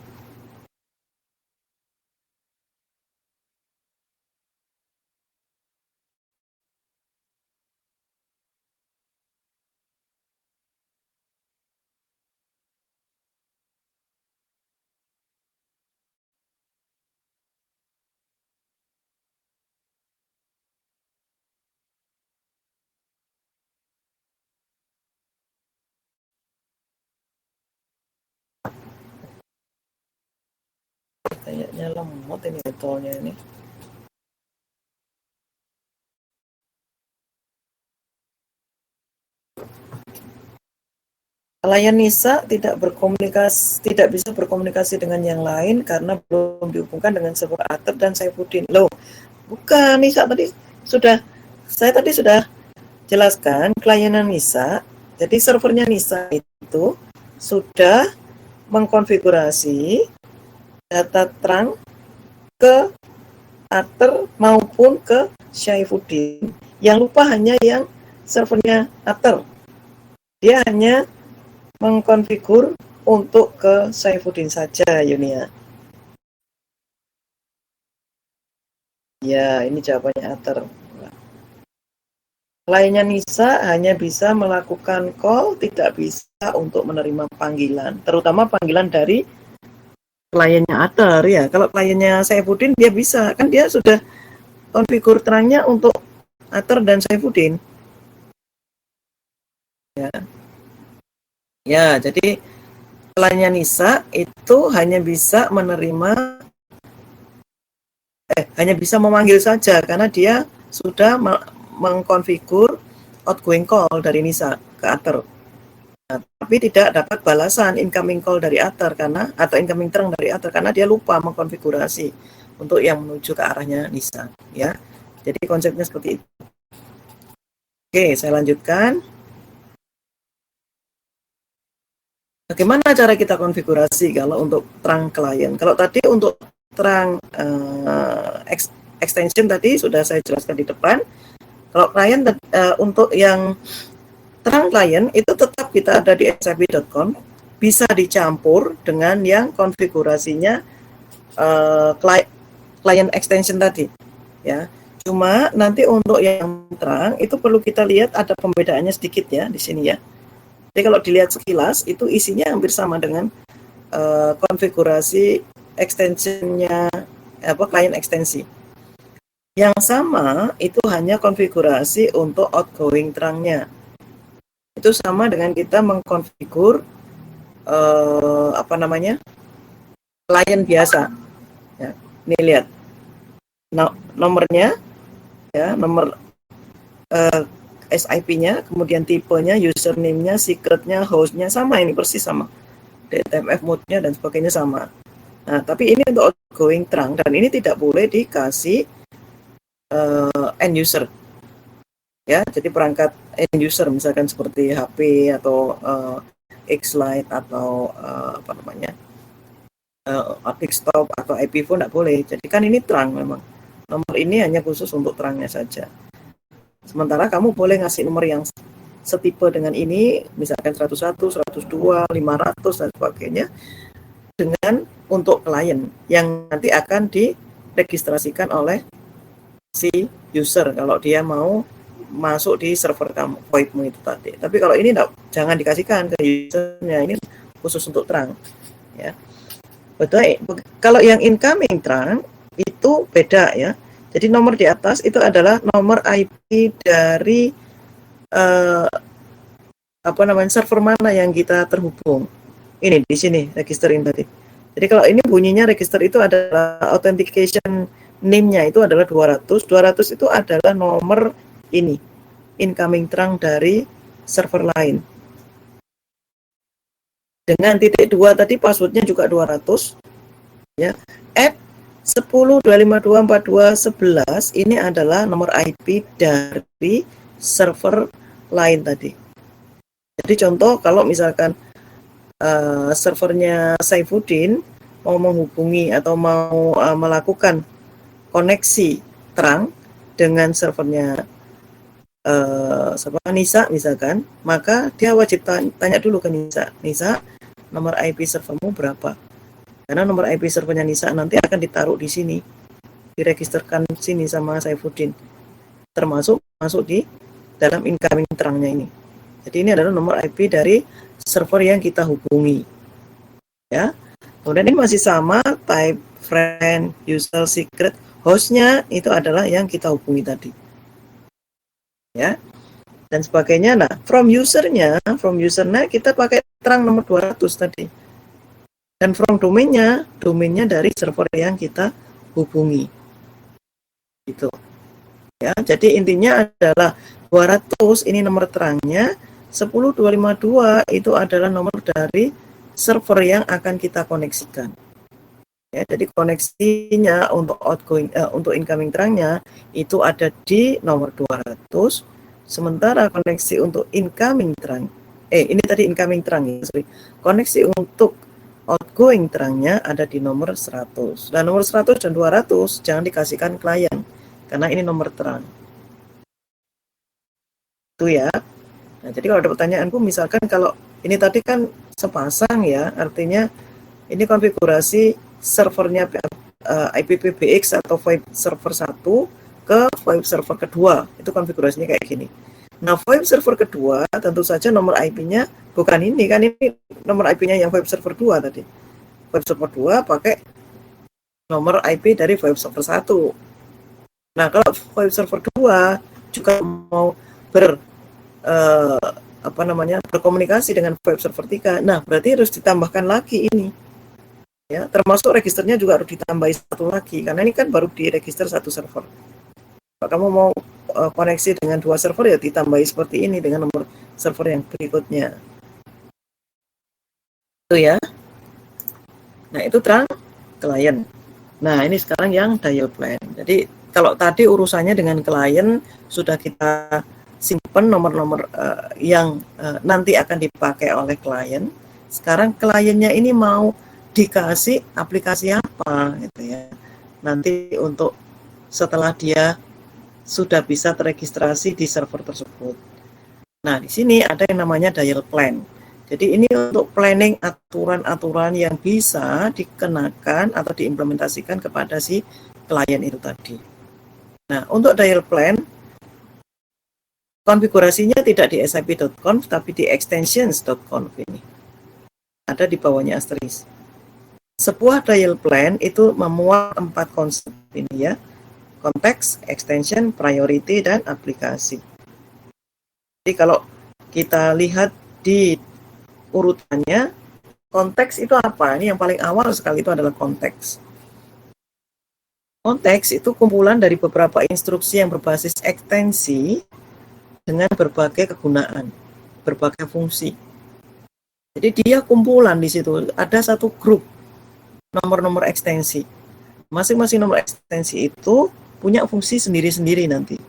Kayaknya lemot ini betulnya ini. Klien Nisa tidak bisa berkomunikasi dengan yang lain karena belum dihubungkan dengan server Atar dan Saifuddin. Loh, bukan Nisa saya tadi sudah jelaskan kliennya Nisa. Jadi servernya Nisa itu sudah mengkonfigurasi data terang ke Atar maupun ke Saifuddin. Yang lupa hanya yang servernya Atar. Dia hanya mengkonfigur untuk ke Saifuddin saja, Yunia. Ya, ini jawabannya Atar. Kliennya Nisa hanya bisa melakukan call, tidak bisa untuk menerima panggilan, terutama panggilan dari kliennya Atar ya. Kalau kliennya Saifuddin dia bisa, kan dia sudah konfigur terangnya untuk Atar dan Saifuddin. Ya. Ya, jadi kliennya Nisa itu hanya bisa hanya bisa memanggil saja karena dia sudah mengkonfigur outgoing call dari Nisa ke Atar. Nah, tapi tidak dapat balasan incoming call dari Atar atau incoming terang dari Atar karena dia lupa mengkonfigurasi untuk yang menuju ke arahnya Nisa, ya. Jadi konsepnya seperti itu. Oke, saya lanjutkan. Bagaimana cara kita konfigurasi kalau untuk terang klien? Kalau tadi untuk terang extension tadi sudah saya jelaskan di depan. Kalau klien untuk yang terang klien itu tetap kita ada di sip.com, bisa dicampur dengan yang konfigurasinya client extension tadi, ya. Cuma nanti untuk yang terang itu perlu kita lihat ada pembedaannya sedikit ya di sini ya. Jadi kalau dilihat sekilas itu isinya hampir sama dengan konfigurasi extensionnya client ekstensi. Yang sama itu hanya konfigurasi untuk outgoing terangnya. Itu sama dengan kita mengkonfigur klien biasa. Ya, ini lihat nomornya, ya, nomor SIP-nya, kemudian tipenya, username-nya, secret-nya, host-nya sama, ini persis sama. DTMF mode-nya dan sebagainya sama. Nah, tapi ini untuk outgoing terang dan ini tidak boleh dikasih end user. Ya, jadi perangkat end user misalkan seperti HP atau X-Lite atau desktop atau IP phone tidak boleh. Jadi kan ini terang memang. Nomor ini hanya khusus untuk terangnya saja. Sementara kamu boleh ngasih nomor yang setipe dengan ini, misalkan 101, 102, 500 dan sebagainya, dengan untuk klien yang nanti akan diregistrasikan oleh si user kalau dia mau masuk di server kamu, VoIP-mu itu tadi. Tapi kalau ini jangan dikasihkan ke usernya, ini khusus untuk terang. Ya. Betul. Kalau yang incoming terang itu beda ya. Jadi nomor di atas itu adalah nomor IP dari server mana yang kita terhubung. Ini di sini registerin tadi. Jadi kalau ini bunyinya register itu adalah authentication name-nya itu adalah 200. 200 itu adalah nomor ini, incoming terang dari server lain. Dengan titik 2 tadi passwordnya juga 200. Ya. At 10.252.42.11 ini adalah nomor IP dari server lain tadi. Jadi contoh kalau misalkan servernya Saifuddin mau menghubungi atau mau melakukan koneksi terang dengan servernya Nisa misalkan, maka dia wajib tanya dulu ke Nisa, nomor IP servermu berapa? Karena nomor IP servernya Nisa nanti akan ditaruh di sini, diregisterkan sini sama Saifuddin, termasuk masuk di dalam incoming terangnya ini. Jadi ini adalah nomor IP dari server yang kita hubungi. Ya. Kemudian ini masih sama, type, friend, user, secret, hostnya itu adalah yang kita hubungi tadi. Ya. Dan sebagainya. Nah, from usernya kita pakai terang nomor 200 tadi. Dan from domainnya dari server yang kita hubungi. Gitu. Ya, jadi intinya adalah 200 ini nomor terangnya, 10.252 itu adalah nomor dari server yang akan kita koneksikan. Ya, jadi koneksinya untuk outgoing untuk incoming terangnya itu ada di nomor 200, sementara koneksi untuk incoming terang ini tadi incoming terang ya, sorry. Koneksi untuk outgoing terangnya ada di nomor 100. Dan nomor 100 dan 200 jangan dikasihkan klien karena ini nomor terang. Itu ya. Nah, jadi kalau ada pertanyaanku misalkan kalau ini tadi kan sepasang ya, artinya ini konfigurasi servernya IPPBX atau VoIP server 1 ke VoIP server kedua, itu konfigurasinya kayak gini. Nah, VoIP server kedua tentu saja nomor IP-nya bukan ini, kan ini nomor IP-nya yang VoIP server 2 tadi. VoIP server 2 pakai nomor IP dari VoIP server 1. Nah, kalau VoIP server 2 juga mau berkomunikasi dengan VoIP server 3. Nah, berarti harus ditambahkan lagi ini. Ya, termasuk registernya juga harus ditambahi satu lagi karena ini kan baru diregister satu server. Kalau kamu mau koneksi dengan dua server ya ditambahi seperti ini dengan nomor server yang berikutnya. Itu ya. Nah, itu terang klien. Nah, ini sekarang yang dial plan. Jadi kalau tadi urusannya dengan klien sudah kita simpan nomor-nomor yang nanti akan dipakai oleh klien. Sekarang kliennya ini mau dikasih aplikasi apa gitu ya. Nanti untuk setelah dia sudah bisa teregistrasi di server tersebut. Nah, di sini ada yang namanya dial plan. Jadi ini untuk planning aturan-aturan yang bisa dikenakan atau diimplementasikan kepada si klien itu tadi. Nah, untuk dial plan, konfigurasinya tidak di sip.conf, tapi di extensions.conf ini. Ada di bawahnya asterisk. Sebuah dial plan itu memuat 4 konsep ini ya. Konteks, extension, priority, dan aplikasi. Jadi kalau kita lihat di urutannya, konteks itu apa? Ini yang paling awal sekali itu adalah konteks. Konteks itu kumpulan dari beberapa instruksi yang berbasis ekstensi dengan berbagai kegunaan, berbagai fungsi. Jadi dia kumpulan di situ, ada satu grup nomor-nomor ekstensi. Masing-masing nomor ekstensi itu punya fungsi sendiri-sendiri nanti.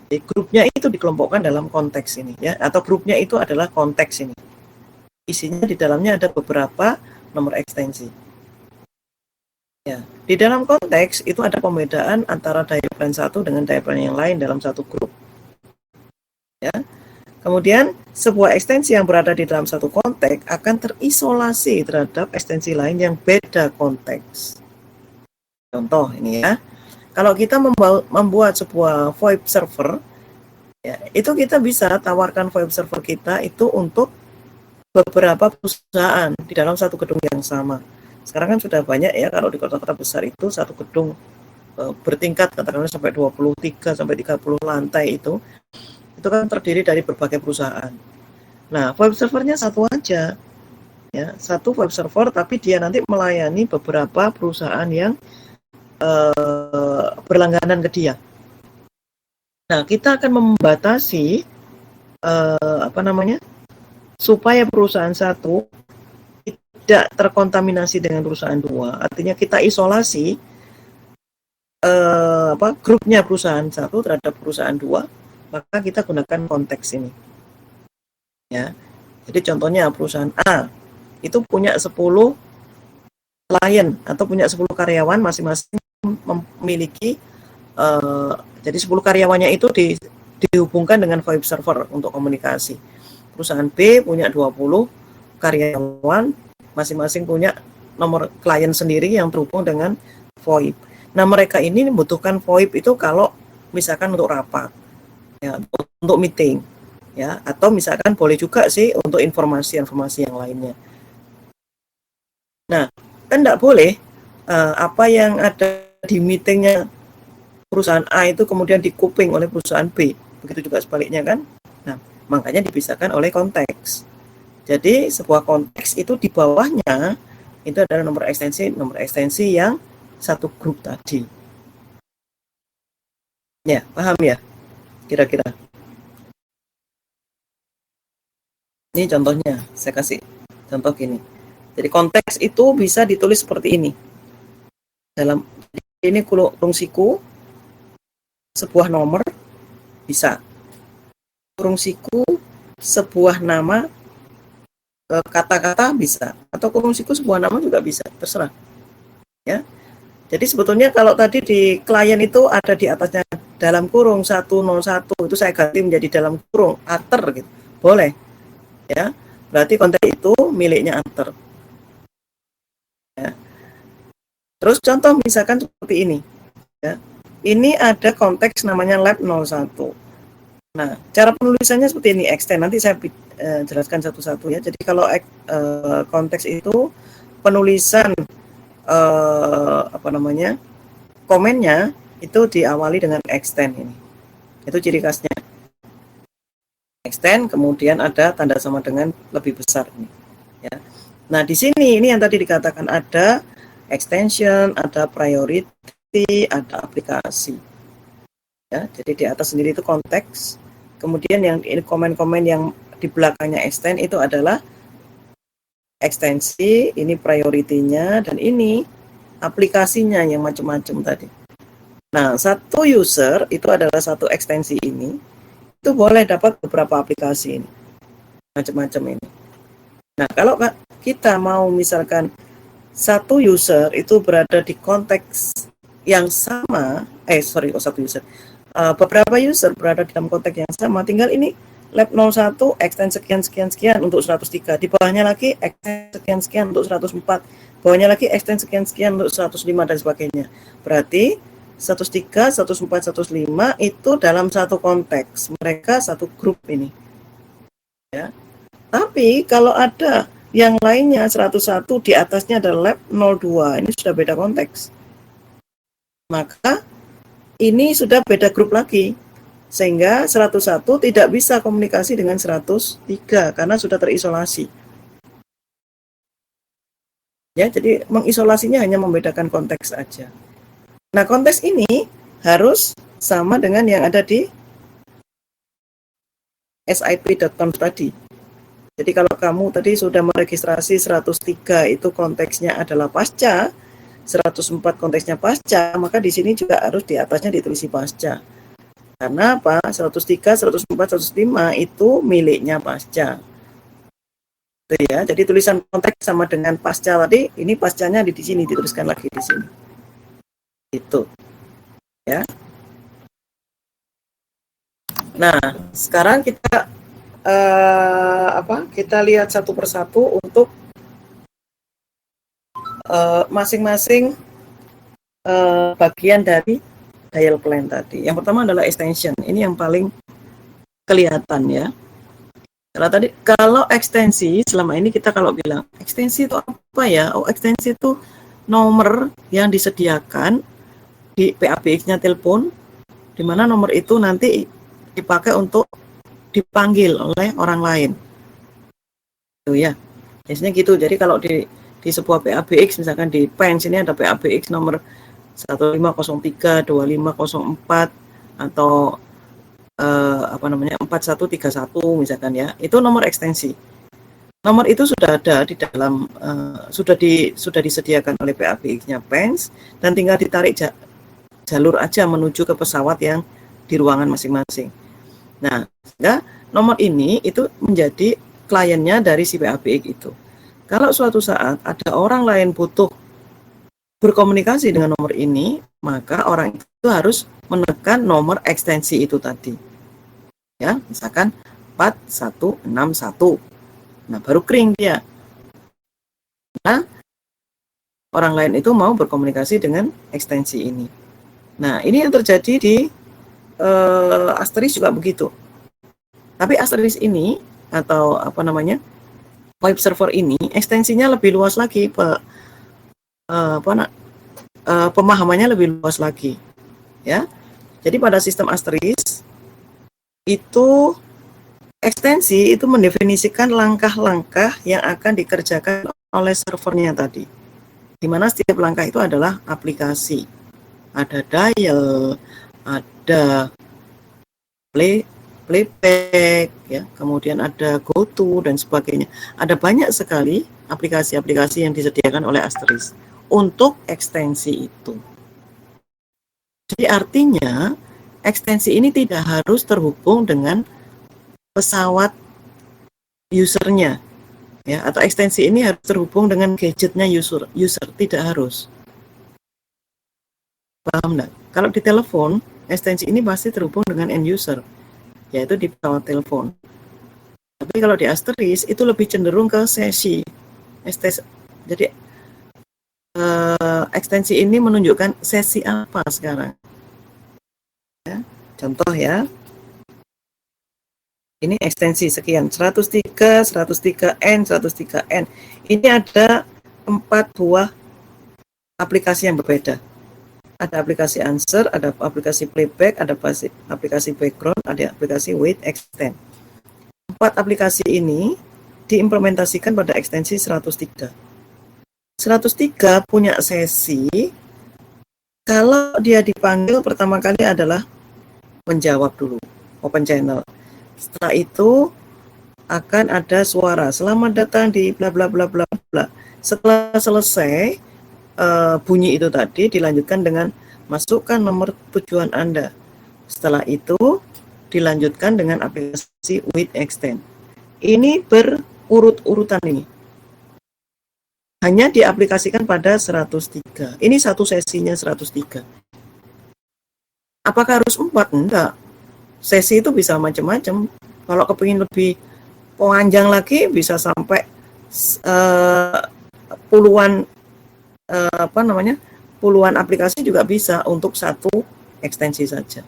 Jadi grupnya itu dikelompokkan dalam konteks ini ya, atau grupnya itu adalah konteks ini. Isinya di dalamnya ada beberapa nomor ekstensi. Ya, di dalam konteks itu ada pembedaan antara dial plan satu dengan dial plan yang lain dalam satu grup. Ya. Kemudian sebuah ekstensi yang berada di dalam satu konteks akan terisolasi terhadap ekstensi lain yang beda konteks. Contoh ini ya, kalau kita membuat sebuah VoIP server, ya, itu kita bisa tawarkan VoIP server kita itu untuk beberapa perusahaan di dalam satu gedung yang sama. Sekarang kan sudah banyak ya, kalau di kota-kota besar itu satu gedung bertingkat katakanlah sampai 23 sampai 30 lantai itu kan terdiri dari berbagai perusahaan. Nah, VoIP servernya satu aja. Ya, satu VoIP server tapi dia nanti melayani beberapa perusahaan yang berlangganan ke dia. Nah, kita akan membatasi supaya perusahaan satu tidak terkontaminasi dengan perusahaan dua. Artinya kita isolasi grupnya perusahaan satu terhadap perusahaan dua, maka kita gunakan konteks ini. Ya. Jadi contohnya perusahaan A itu punya 10 klien atau punya 10 karyawan, masing-masing memiliki jadi 10 karyawannya itu dihubungkan dengan VoIP server untuk komunikasi. Perusahaan B punya 20 karyawan, masing-masing punya nomor klien sendiri yang terhubung dengan VoIP. Nah, mereka ini membutuhkan VoIP itu kalau misalkan untuk rapat, ya, untuk meeting, ya, atau misalkan boleh juga sih untuk informasi-informasi yang lainnya. Nah, kan tidak boleh apa yang ada di meetingnya perusahaan A itu kemudian dikuping oleh perusahaan B, begitu juga sebaliknya kan. Nah, makanya dipisahkan oleh konteks. Jadi sebuah konteks itu di bawahnya itu adalah nomor ekstensi yang satu grup tadi. Ya, paham ya? Kira-kira. Ini contohnya, saya kasih contoh gini. Jadi konteks itu bisa ditulis seperti ini. Dalam ini kurung sebuah nomor bisa. Kurung siku sebuah nama kata-kata bisa, atau kurung siku sebuah nama juga bisa, terserah. Ya. Jadi sebetulnya kalau tadi di klien itu ada di atasnya dalam kurung 101, itu saya ganti menjadi dalam kurung ater gitu. Boleh. Ya. Berarti konteks itu miliknya ater. Ya. Terus contoh misalkan seperti ini. Ya. Ini ada konteks namanya lab 01. Nah, cara penulisannya seperti ini, extend. Nanti saya jelaskan satu-satu ya. Jadi kalau konteks itu penulisan komennya itu diawali dengan extend ini. Itu ciri khasnya. Extend, kemudian ada tanda sama dengan lebih besar ini. Ya. Nah, di sini ini yang tadi dikatakan ada extension, ada priority, ada aplikasi. Ya, jadi di atas sendiri itu konteks. Kemudian yang ini komen-komen yang di belakangnya extend itu adalah ekstensi, ini priority-nya, dan ini aplikasinya yang macam-macam tadi. Nah, satu user itu adalah satu ekstensi ini, itu boleh dapat beberapa aplikasi ini, macam-macam ini. Nah, kalau kita mau misalkan satu user itu berada di konteks yang sama sorry, kok satu user. Beberapa user berada dalam konteks yang sama, tinggal ini lab 01 extend sekian untuk 103, di bawahnya lagi extend sekian untuk 104, bawahnya lagi extend sekian untuk 105 dan sebagainya. Berarti 103, 104, 105 itu dalam satu konteks, mereka satu grup ini. Ya. Tapi kalau ada yang lainnya 101 di atasnya ada lab 02, ini sudah beda konteks. Maka ini sudah beda grup lagi, sehingga 101 tidak bisa komunikasi dengan 103 karena sudah terisolasi. Ya, jadi mengisolasinya hanya membedakan konteks saja. Nah, konteks ini harus sama dengan yang ada di sip.conf tadi. Jadi kalau kamu tadi sudah meregistrasi 103 itu konteksnya adalah pasca, 104 konteksnya pasca, maka di sini juga harus di atasnya ditulis pasca. Karena apa? 103, 104, 105 itu miliknya pasca. Itu ya. Jadi tulisan konteks sama dengan pasca tadi, ini pascanya di sini dituliskan lagi di sini. Itu. Ya. Nah, sekarang kita kita lihat satu persatu untuk masing-masing bagian dari dial plan tadi. Yang pertama adalah extension. Ini yang paling kelihatan ya. Kalau ekstensi selama ini kita kalau bilang ekstensi itu apa ya? Oh, ekstensi itu nomor yang disediakan di PABX-nya telepon, di mana nomor itu nanti dipakai untuk dipanggil oleh orang lain. Itu ya. Biasanya gitu. Jadi kalau di sebuah PABX, misalkan di PENS ini ada PABX nomor 1503, 2504 atau 4131 misalkan ya. Itu nomor ekstensi. Nomor itu sudah ada di dalam sudah disediakan oleh PABX-nya PENS dan tinggal ditarik jalur aja menuju ke pesawat yang di ruangan masing-masing. Nah, sehingga nomor ini itu menjadi kliennya dari si PABX itu. Kalau suatu saat ada orang lain butuh berkomunikasi dengan nomor ini, maka orang itu harus menekan nomor ekstensi itu tadi. Ya, misalkan 4161. Nah, baru kering dia. Nah, orang lain itu mau berkomunikasi dengan ekstensi ini. Nah, ini yang terjadi di Asteris juga begitu. Tapi Asteris ini atau web server ini ekstensinya lebih luas lagi, pemahamannya lebih luas lagi, ya. Jadi pada sistem Asteris itu ekstensi itu mendefinisikan langkah-langkah yang akan dikerjakan oleh servernya tadi, di mana setiap langkah itu adalah aplikasi. Ada dial, ada playback, ya, kemudian ada GoTo dan sebagainya. Ada banyak sekali aplikasi-aplikasi yang disediakan oleh Asteris untuk ekstensi itu. Jadi artinya ekstensi ini tidak harus terhubung dengan pesawat usernya, ya, atau ekstensi ini harus terhubung dengan gadgetnya user tidak harus. Paham enggak? Kalau di telepon, ekstensi ini pasti terhubung dengan end user, yaitu di pesawat telepon. Tapi kalau di Asteris itu lebih cenderung ke sesi. Jadi ekstensi ini menunjukkan sesi apa sekarang. Ya, contoh ya. Ini ekstensi sekian, 103, 103N, 103N. Ini ada 4 buah aplikasi yang berbeda. Ada aplikasi answer, ada aplikasi playback, ada aplikasi background, ada aplikasi wait extend. 4 aplikasi ini diimplementasikan pada ekstensi 103. 103 punya sesi, kalau dia dipanggil pertama kali adalah menjawab dulu, open channel. Setelah itu akan ada suara, selamat datang di bla bla bla bla bla. Setelah selesai bunyi itu tadi, dilanjutkan dengan masukkan nomor tujuan Anda. Setelah itu dilanjutkan dengan aplikasi wait extend. Ini berurut-urutan ini. Hanya diaplikasikan pada 103. Ini satu sesinya 103. Apakah harus 4? Enggak. Sesi itu bisa macam-macam. Kalau kepingin lebih panjang lagi bisa sampai puluhan puluhan aplikasi juga bisa untuk satu ekstensi saja.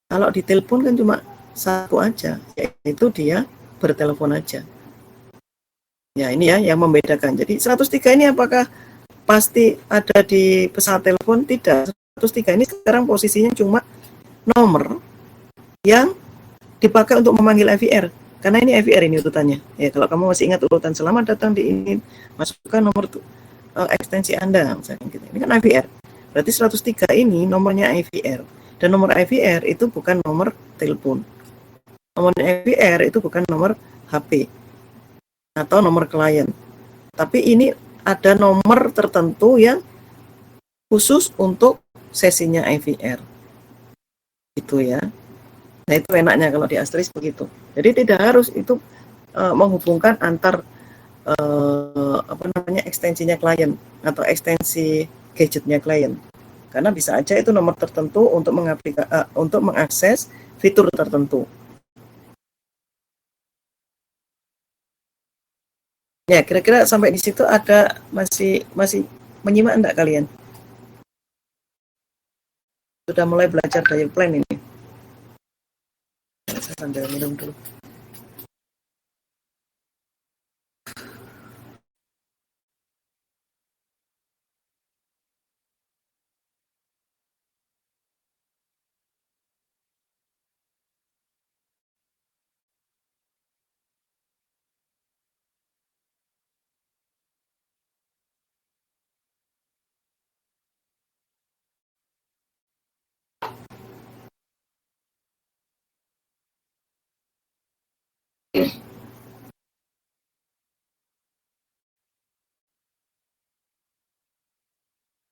Kalau di telepon kan cuma satu aja, yaitu dia bertelepon aja. Ya ini ya yang membedakan. Jadi 103 ini apakah pasti ada di pesawat telepon? Tidak. 103 ini sekarang posisinya cuma nomor yang dipakai untuk memanggil IVR. Karena ini IVR ini urutannya. Ya kalau kamu masih ingat urutan selamat datang di ini, masukkan nomor ekstensi Anda misalnya gitu. Ini kan IVR. Berarti 103 ini nomornya IVR. Dan nomor IVR itu bukan nomor telepon. Nomor IVR itu bukan nomor HP atau nomor klien. Tapi ini ada nomor tertentu yang khusus untuk sesinya IVR. Itu ya. Nah itu enaknya kalau di Astris begitu. Jadi tidak harus itu menghubungkan antar ekstensinya klien atau ekstensi gadgetnya klien. Karena bisa aja itu nomor tertentu untuk untuk mengakses fitur tertentu. Ya, kira-kira sampai di situ ada masih menyimak enggak kalian? Sudah mulai belajar dial plan ini. Saya sambil minum dulu.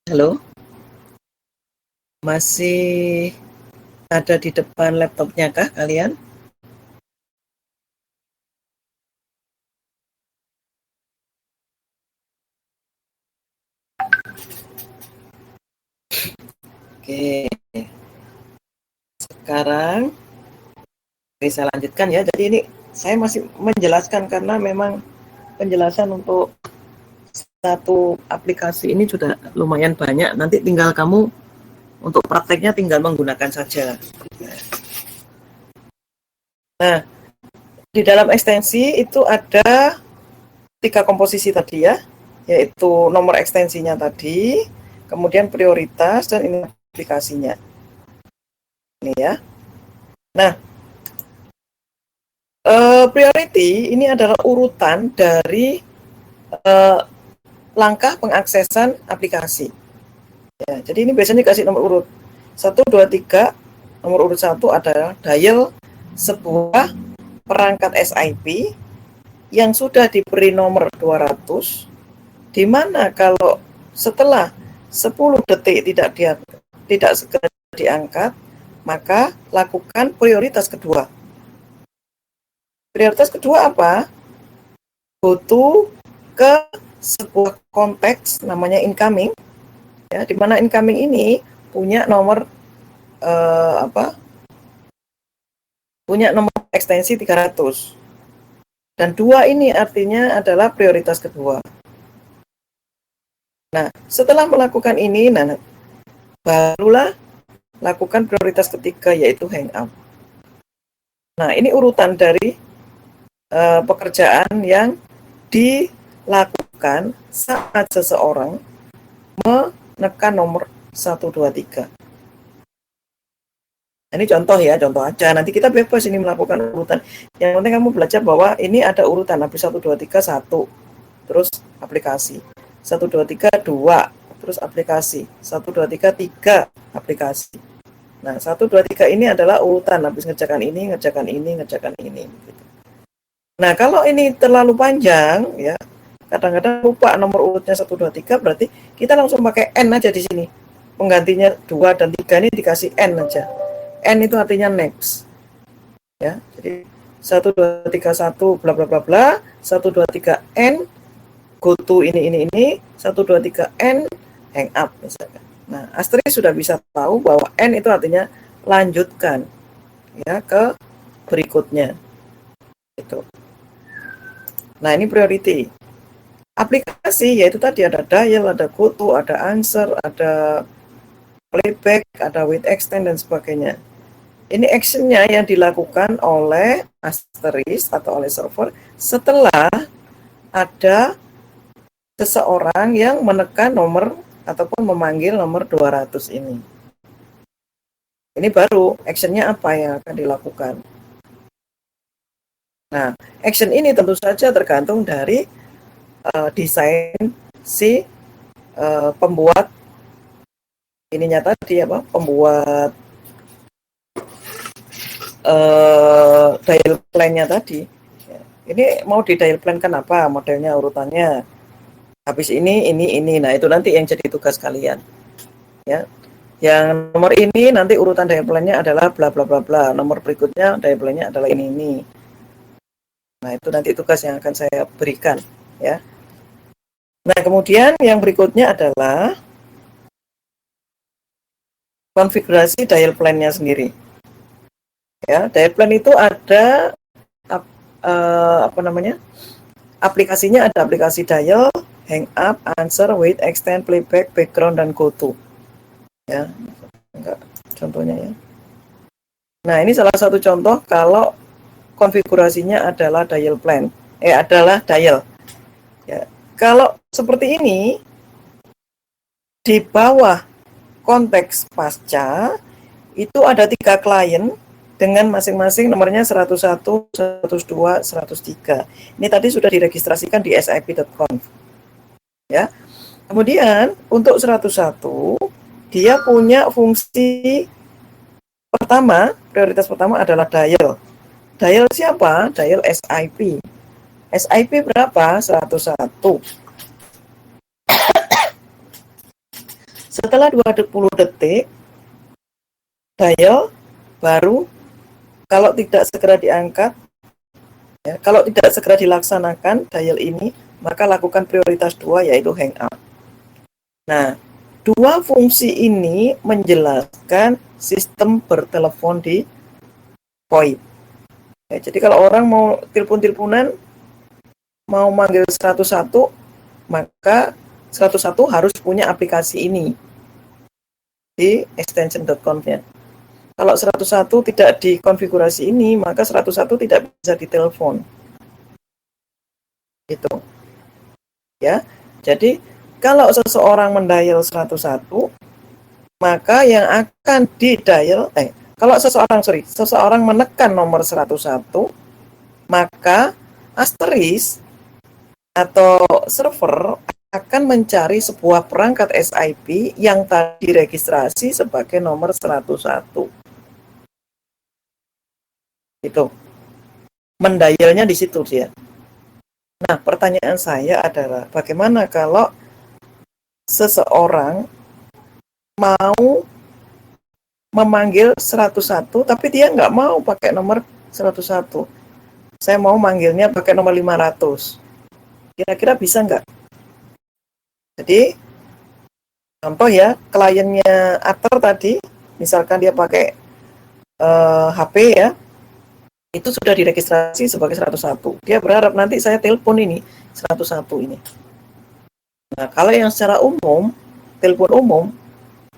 Halo? Masih ada di depan laptopnya kah kalian? Oke. Sekarang saya lanjutkan ya. Jadi ini saya masih menjelaskan karena memang penjelasan untuk satu aplikasi ini sudah lumayan banyak. Nanti tinggal kamu untuk prakteknya tinggal menggunakan saja. Nah, di dalam ekstensi itu ada 3 komposisi tadi ya, yaitu nomor ekstensinya tadi, kemudian prioritas, dan ini aplikasinya. Ini ya. Nah, priority ini adalah urutan dari langkah pengaksesan aplikasi. Ya, jadi ini biasanya dikasih nomor urut 1, 2, 3. Nomor urut 1 adalah dial sebuah perangkat SIP yang sudah diberi nomor 200, di mana kalau setelah 10 detik tidak segera diangkat, maka lakukan prioritas kedua. Prioritas kedua apa? Go to ke sebuah konteks namanya incoming, ya, di mana incoming ini punya nomor punya nomor ekstensi 300. Dan 2 ini artinya adalah prioritas kedua. Nah, setelah melakukan ini, barulah lakukan prioritas ketiga, yaitu hangout. Nah, ini urutan dari pekerjaan yang dilakukan saat seseorang menekan nomor 1, 2, 3. Ini contoh ya, contoh aja. Nanti kita bebas ini melakukan urutan. Yang penting kamu belajar bahwa ini ada urutan. Habis 1, 2, 3, 1. Terus aplikasi. 1, 2, 3, 2. Terus aplikasi. 1, 2, 3, 3 aplikasi. Nah, 1, 2, 3 ini adalah urutan. Habis ngerjakan ini, ngerjakan ini, ngerjakan ini. Nah, kalau ini terlalu panjang, ya, kadang-kadang lupa nomor urutnya 1, 2, 3, berarti kita langsung pakai N aja di sini. Penggantinya 2 dan 3 ini dikasih N aja. N itu artinya next. Ya, jadi 1, 2, 3, 1 bla bla bla bla, 1, 2, 3 N go to ini 1, 2, 3 N hang up misalkan. Nah, Astri sudah bisa tahu bahwa N itu artinya lanjutkan ya ke berikutnya. Itu. Nah, ini priority. Aplikasi yaitu tadi ada dial, ada kutu, ada answer, ada playback, ada wait extend dan sebagainya. Ini actionnya yang dilakukan oleh asterisk atau oleh server setelah ada seseorang yang menekan nomor ataupun memanggil nomor 200 ini. Ini baru actionnya apa yang akan dilakukan. Nah, action ini tentu saja tergantung dari desain si pembuat ininya tadi apa? Pembuat dial plan-nya tadi. Ini mau di dial plan kan apa modelnya urutannya. Habis ini. Nah, itu nanti yang jadi tugas kalian. Ya. Yang nomor ini nanti urutan dial plan-nya adalah bla bla bla bla. Nomor berikutnya dial plan-nya adalah ini. Nah, itu nanti tugas yang akan saya berikan, ya. Nah, kemudian yang berikutnya adalah konfigurasi dial plan-nya sendiri. Ya, dial plan itu ada apa namanya? Aplikasinya ada aplikasi dial, hang up, answer, wait, extend, playback, background, dan go to. Ya, enggak contohnya ya. Nah, ini salah satu contoh kalau konfigurasinya adalah dial plan. Adalah dial. Ya. Kalau seperti ini, di bawah konteks pasca, itu ada 3 klien dengan masing-masing nomornya 101, 102, 103. Ini tadi sudah diregistrasikan di sip.conf. Ya. Kemudian untuk 101 dia punya fungsi pertama, prioritas pertama adalah dial. Dial siapa? Dial SIP. SIP berapa? 101. Setelah 20 detik, dial baru kalau tidak segera diangkat, ya, kalau tidak segera dilaksanakan dial ini, maka lakukan prioritas 2 yaitu hang up. Nah, dua fungsi ini menjelaskan sistem bertelepon di VoIP. Ya, jadi kalau orang mau telepon-teleponan, mau manggil 101, maka 101 harus punya aplikasi ini di extension.conf-nya. Kalau 101 tidak dikonfigurasi ini, maka 101 tidak bisa ditelepon. Gitu. Ya. Jadi, kalau seseorang mendial 101, maka yang akan didial kalau seseorang menekan nomor 101, maka asterisk atau server akan mencari sebuah perangkat SIP yang tadi diregistrasi sebagai nomor 101. Itu. Mendialnya di situ dia. Nah, pertanyaan saya adalah bagaimana kalau seseorang mau memanggil 101 tapi dia nggak mau pakai nomor 101. Saya mau manggilnya pakai nomor 500. Kira-kira bisa nggak? Jadi, contoh ya, kliennya Ater tadi, misalkan dia pakai HP ya, itu sudah diregistrasi sebagai 101. Dia berharap nanti saya telepon ini, 101 ini. Nah, kalau yang secara umum, telepon umum,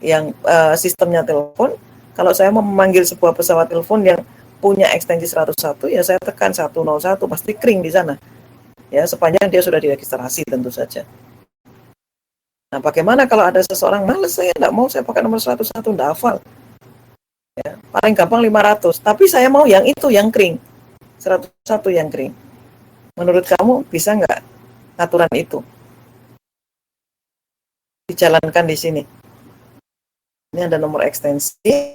yang sistemnya telepon, kalau saya mau memanggil sebuah pesawat telepon yang punya ekstensi 101, ya saya tekan 101, pasti kering di sana. Ya, sepanjang dia sudah diregistrasi tentu saja. Nah, bagaimana kalau ada seseorang males, saya nggak mau, saya pakai nomor 101, nggak hafal. Ya, paling gampang 500, tapi saya mau yang itu, yang kering. 101 yang kering. Menurut kamu bisa nggak aturan itu dijalankan di sini? Ini ada nomor ekstensi,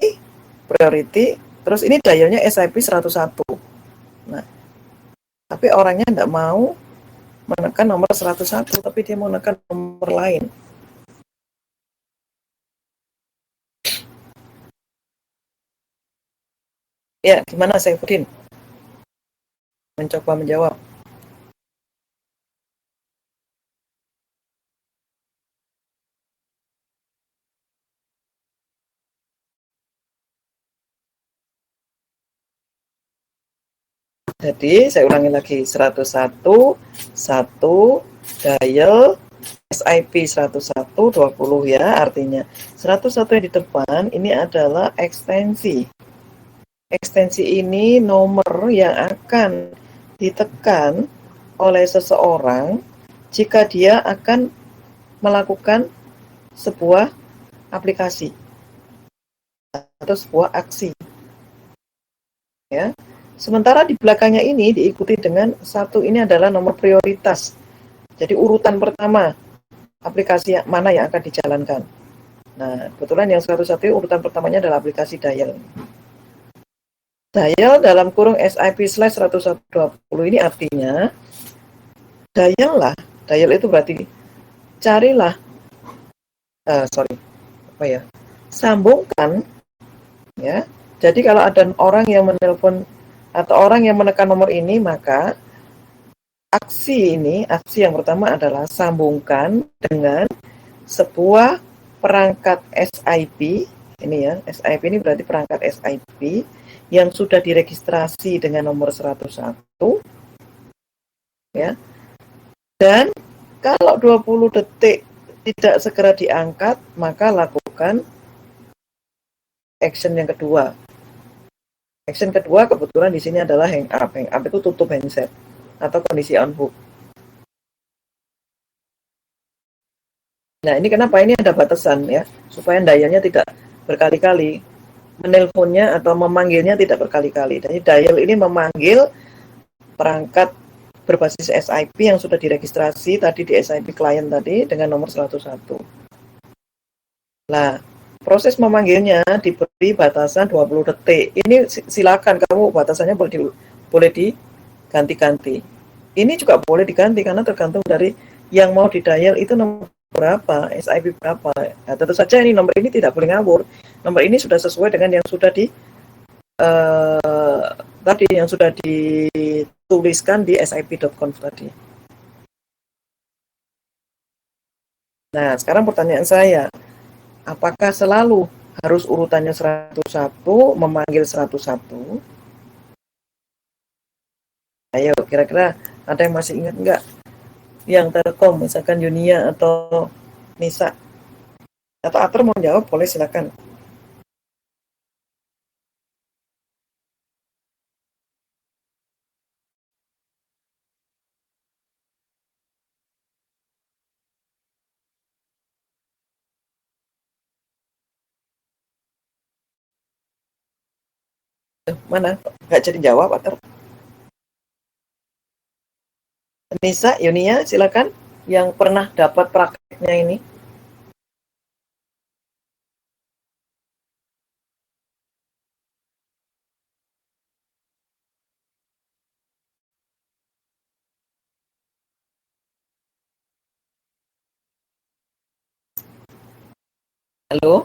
priority, terus ini dialnya SIP 101. Nah, tapi orangnya nggak mau menekan nomor 101, tapi dia mau menekan nomor lain. Ya, gimana Saifuddin? Mencoba menjawab. Jadi saya ulangi lagi, 101 1 dial SIP 101 20 ya, artinya 101 yang di depan ini adalah ekstensi. Ekstensi ini nomor yang akan ditekan oleh seseorang jika dia akan melakukan sebuah aplikasi atau sebuah aksi ya. Sementara di belakangnya ini diikuti dengan satu, ini adalah nomor prioritas. Jadi urutan pertama aplikasi mana yang akan dijalankan. Nah, kebetulan yang 101 urutan pertamanya adalah aplikasi dial. Dial dalam kurung SIP/10120 ini artinya dial itu berarti carilah, sambungkan ya. Jadi kalau ada orang yang menelpon atau orang yang menekan nomor ini, maka aksi yang pertama adalah sambungkan dengan sebuah perangkat SIP. Ini ya, SIP ini berarti perangkat SIP yang sudah diregistrasi dengan nomor 101 ya. Dan kalau 20 detik tidak segera diangkat, maka lakukan action yang kedua. Action kedua kebetulan di sini adalah hang up. Hang up itu tutup handset atau kondisi on book. Nah, ini kenapa ini ada batasan ya, supaya dialnya tidak berkali-kali, menelponnya atau memanggilnya tidak berkali-kali. Jadi dial ini memanggil perangkat berbasis SIP yang sudah diregistrasi tadi di SIP klien tadi dengan nomor 101. Nah, proses memanggilnya diberi batasan 20 detik. Ini silakan kamu batasannya boleh diganti-ganti. Ini juga boleh diganti karena tergantung dari yang mau didial itu nomor berapa, SIP berapa. Nah, tentu saja ini nomor ini tidak boleh ngawur. Nomor ini sudah sesuai dengan yang sudah tadi yang sudah dituliskan di sip.conf tadi. Nah, sekarang pertanyaan saya, apakah selalu harus urutannya 101 memanggil 101? Ayo, kira-kira ada yang masih ingat nggak? Yang Telkom, misalkan Yunia atau Nisa. Atau Atur mau jawab, boleh silakan. Mana? Nggak jadi jawab, Atur. Nisa, Yunia, silakan. Yang pernah dapat prakteknya ini. Halo?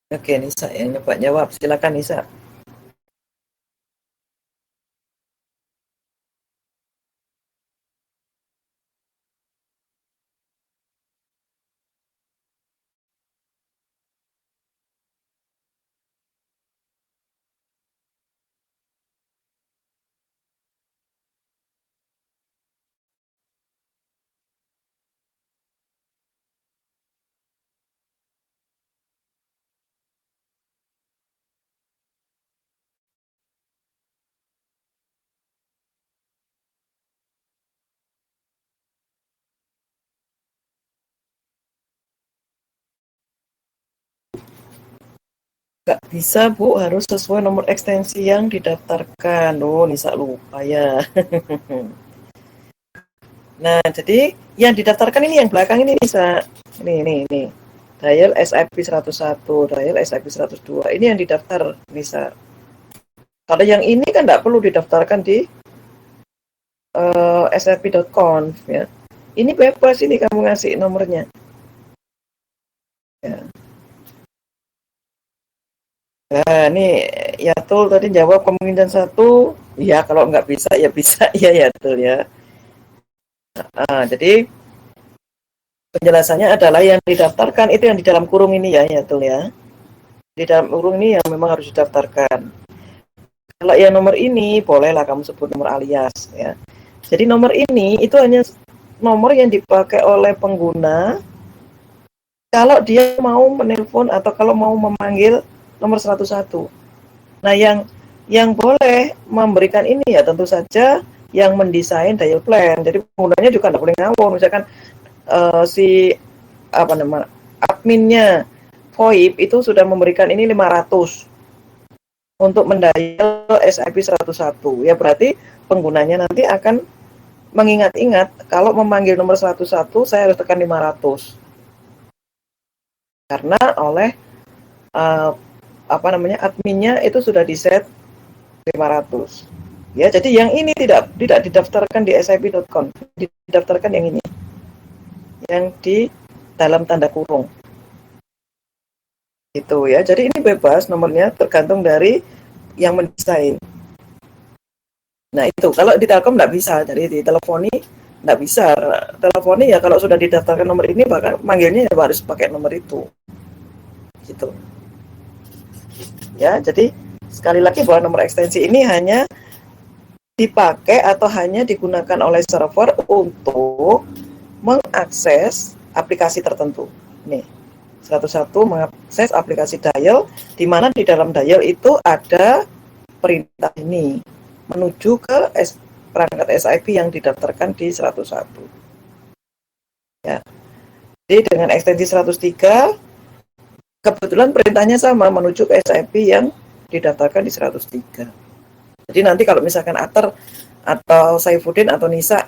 Oke, Nisa yang nyoba jawab. Silakan, Nisa. Nggak bisa, Bu. Harus sesuai nomor ekstensi yang didaftarkan. Oh, Nisa lupa ya. Nah, jadi yang didaftarkan ini yang belakang ini Nisa. Ini. Dial SIP 101, dial SIP 102. Ini yang didaftar Nisa. Kalau yang ini kan nggak perlu didaftarkan di sip.conf ya. Ini bebas, ini kamu ngasih nomornya. Ya. Nah, ini Yatul tadi jawab kemungkinan 1. Ya, kalau nggak bisa, ya bisa. Ya, Yatul ya. Jadi Penjelasannya adalah yang didaftarkan itu yang di dalam kurung ini ya, ya tuh ya. Di dalam kurung ini yang memang harus didaftarkan. Kalau yang nomor ini bolehlah kamu sebut nomor alias ya. Jadi nomor ini itu hanya nomor yang dipakai oleh pengguna kalau dia mau menelpon atau kalau mau memanggil nomor 101. Nah, yang boleh memberikan ini ya tentu saja yang mendesain dial plan. Jadi penggunanya juga tidak boleh ngawur. Misalkan si apa nama adminnya VoIP itu sudah memberikan ini 500 untuk mendial SIP 101. Ya berarti penggunanya nanti akan mengingat-ingat kalau memanggil nomor 101 saya harus tekan 500. Karena oleh adminnya itu sudah di set 500. Ya, jadi yang ini tidak didaftarkan di sip.com, didaftarkan yang ini. Yang di dalam tanda kurung. Itu ya. Jadi ini bebas nomornya tergantung dari yang mendesain. Nah, itu kalau di Telkom nggak bisa, jadi di teleponi nggak bisa. Teleponi ya kalau sudah didaftarkan nomor ini bahkan manggilnya ya harus pakai nomor itu. Gitu. Ya, jadi sekali lagi bahwa nomor ekstensi ini hanya dipakai atau hanya digunakan oleh server untuk mengakses aplikasi tertentu. Nih, 101 mengakses aplikasi dial, di mana di dalam dial itu ada perintah ini menuju ke perangkat SIP yang didaftarkan di 101. Ya. Jadi dengan ekstensi 103, kebetulan perintahnya sama menuju ke SIP yang didaftarkan di 103. Jadi nanti kalau misalkan Ater atau Saifuddin atau Nisa,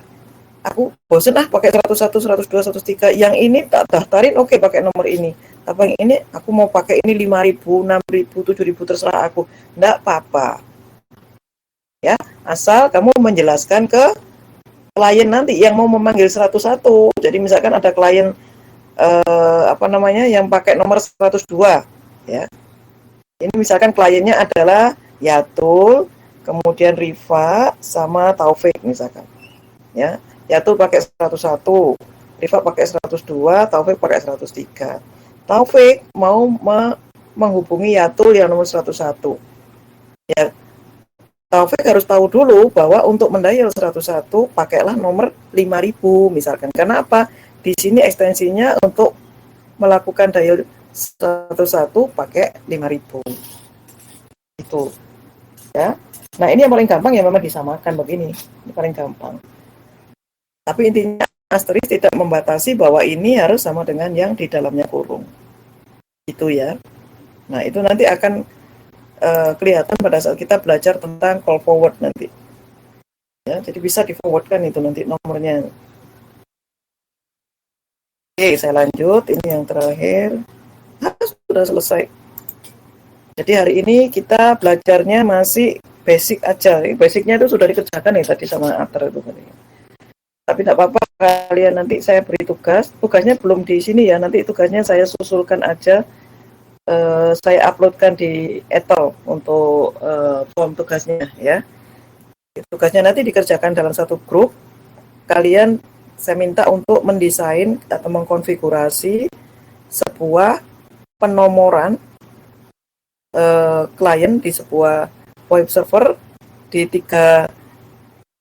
aku bosen pakai 101, 102, 103. Yang ini tak daftarin, oke pakai nomor ini. Tapi yang ini aku mau pakai ini 5.000, 6.000, 7.000 terserah aku. Enggak apa-apa. Ya, asal kamu menjelaskan ke klien nanti yang mau memanggil 101. Jadi misalkan ada klien yang pakai nomor 102 ya. Ini misalkan kliennya adalah Yatul, kemudian Rifa sama Taufik misalkan. Ya, Yatul pakai 101, Rifa pakai 102, Taufik pakai 103. Taufik mau menghubungi Yatul yang nomor 101. Ya, Taufik harus tahu dulu bahwa untuk mendial 101 pakailah nomor 5000 misalkan. Karena apa? Di sini ekstensinya untuk melakukan dial 101 pakai 5000. Itu. Ya. Nah, ini yang paling gampang ya memang disamakan begini. Ini paling gampang. Tapi intinya asterisk tidak membatasi bahwa ini harus sama dengan yang di dalamnya kurung. Itu ya. Nah, itu nanti akan kelihatan pada saat kita belajar tentang call forward nanti. Ya, jadi bisa di forwardkan itu nanti nomornya. Oke, saya lanjut. Ini yang terakhir. Sudah selesai. Jadi hari ini kita belajarnya masih basic aja. Basicnya itu sudah dikerjakan ya tadi sama Ater itu. Tapi tidak apa-apa, kalian nanti saya beri tugas. Tugasnya belum di sini ya. Nanti tugasnya saya susulkan aja. Saya uploadkan di Etol untuk form tugasnya ya. Tugasnya nanti dikerjakan dalam satu grup. Kalian saya minta untuk mendesain atau mengkonfigurasi sebuah penomoran klien di sebuah web server di tiga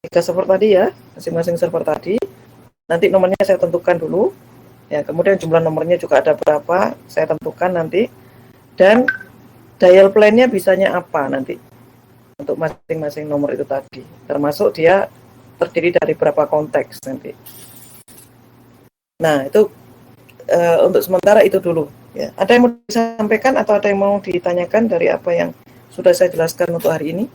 server tadi ya, masing-masing server tadi. Nanti nomornya saya tentukan dulu. Ya, kemudian jumlah nomornya juga ada berapa, saya tentukan nanti. Dan dial plan-nya bisanya apa nanti untuk masing-masing nomor itu tadi, termasuk dia terdiri dari berapa konteks nanti. Nah, itu untuk sementara itu dulu ya. Ada yang mau disampaikan atau ada yang mau ditanyakan dari apa yang sudah saya jelaskan untuk hari ini?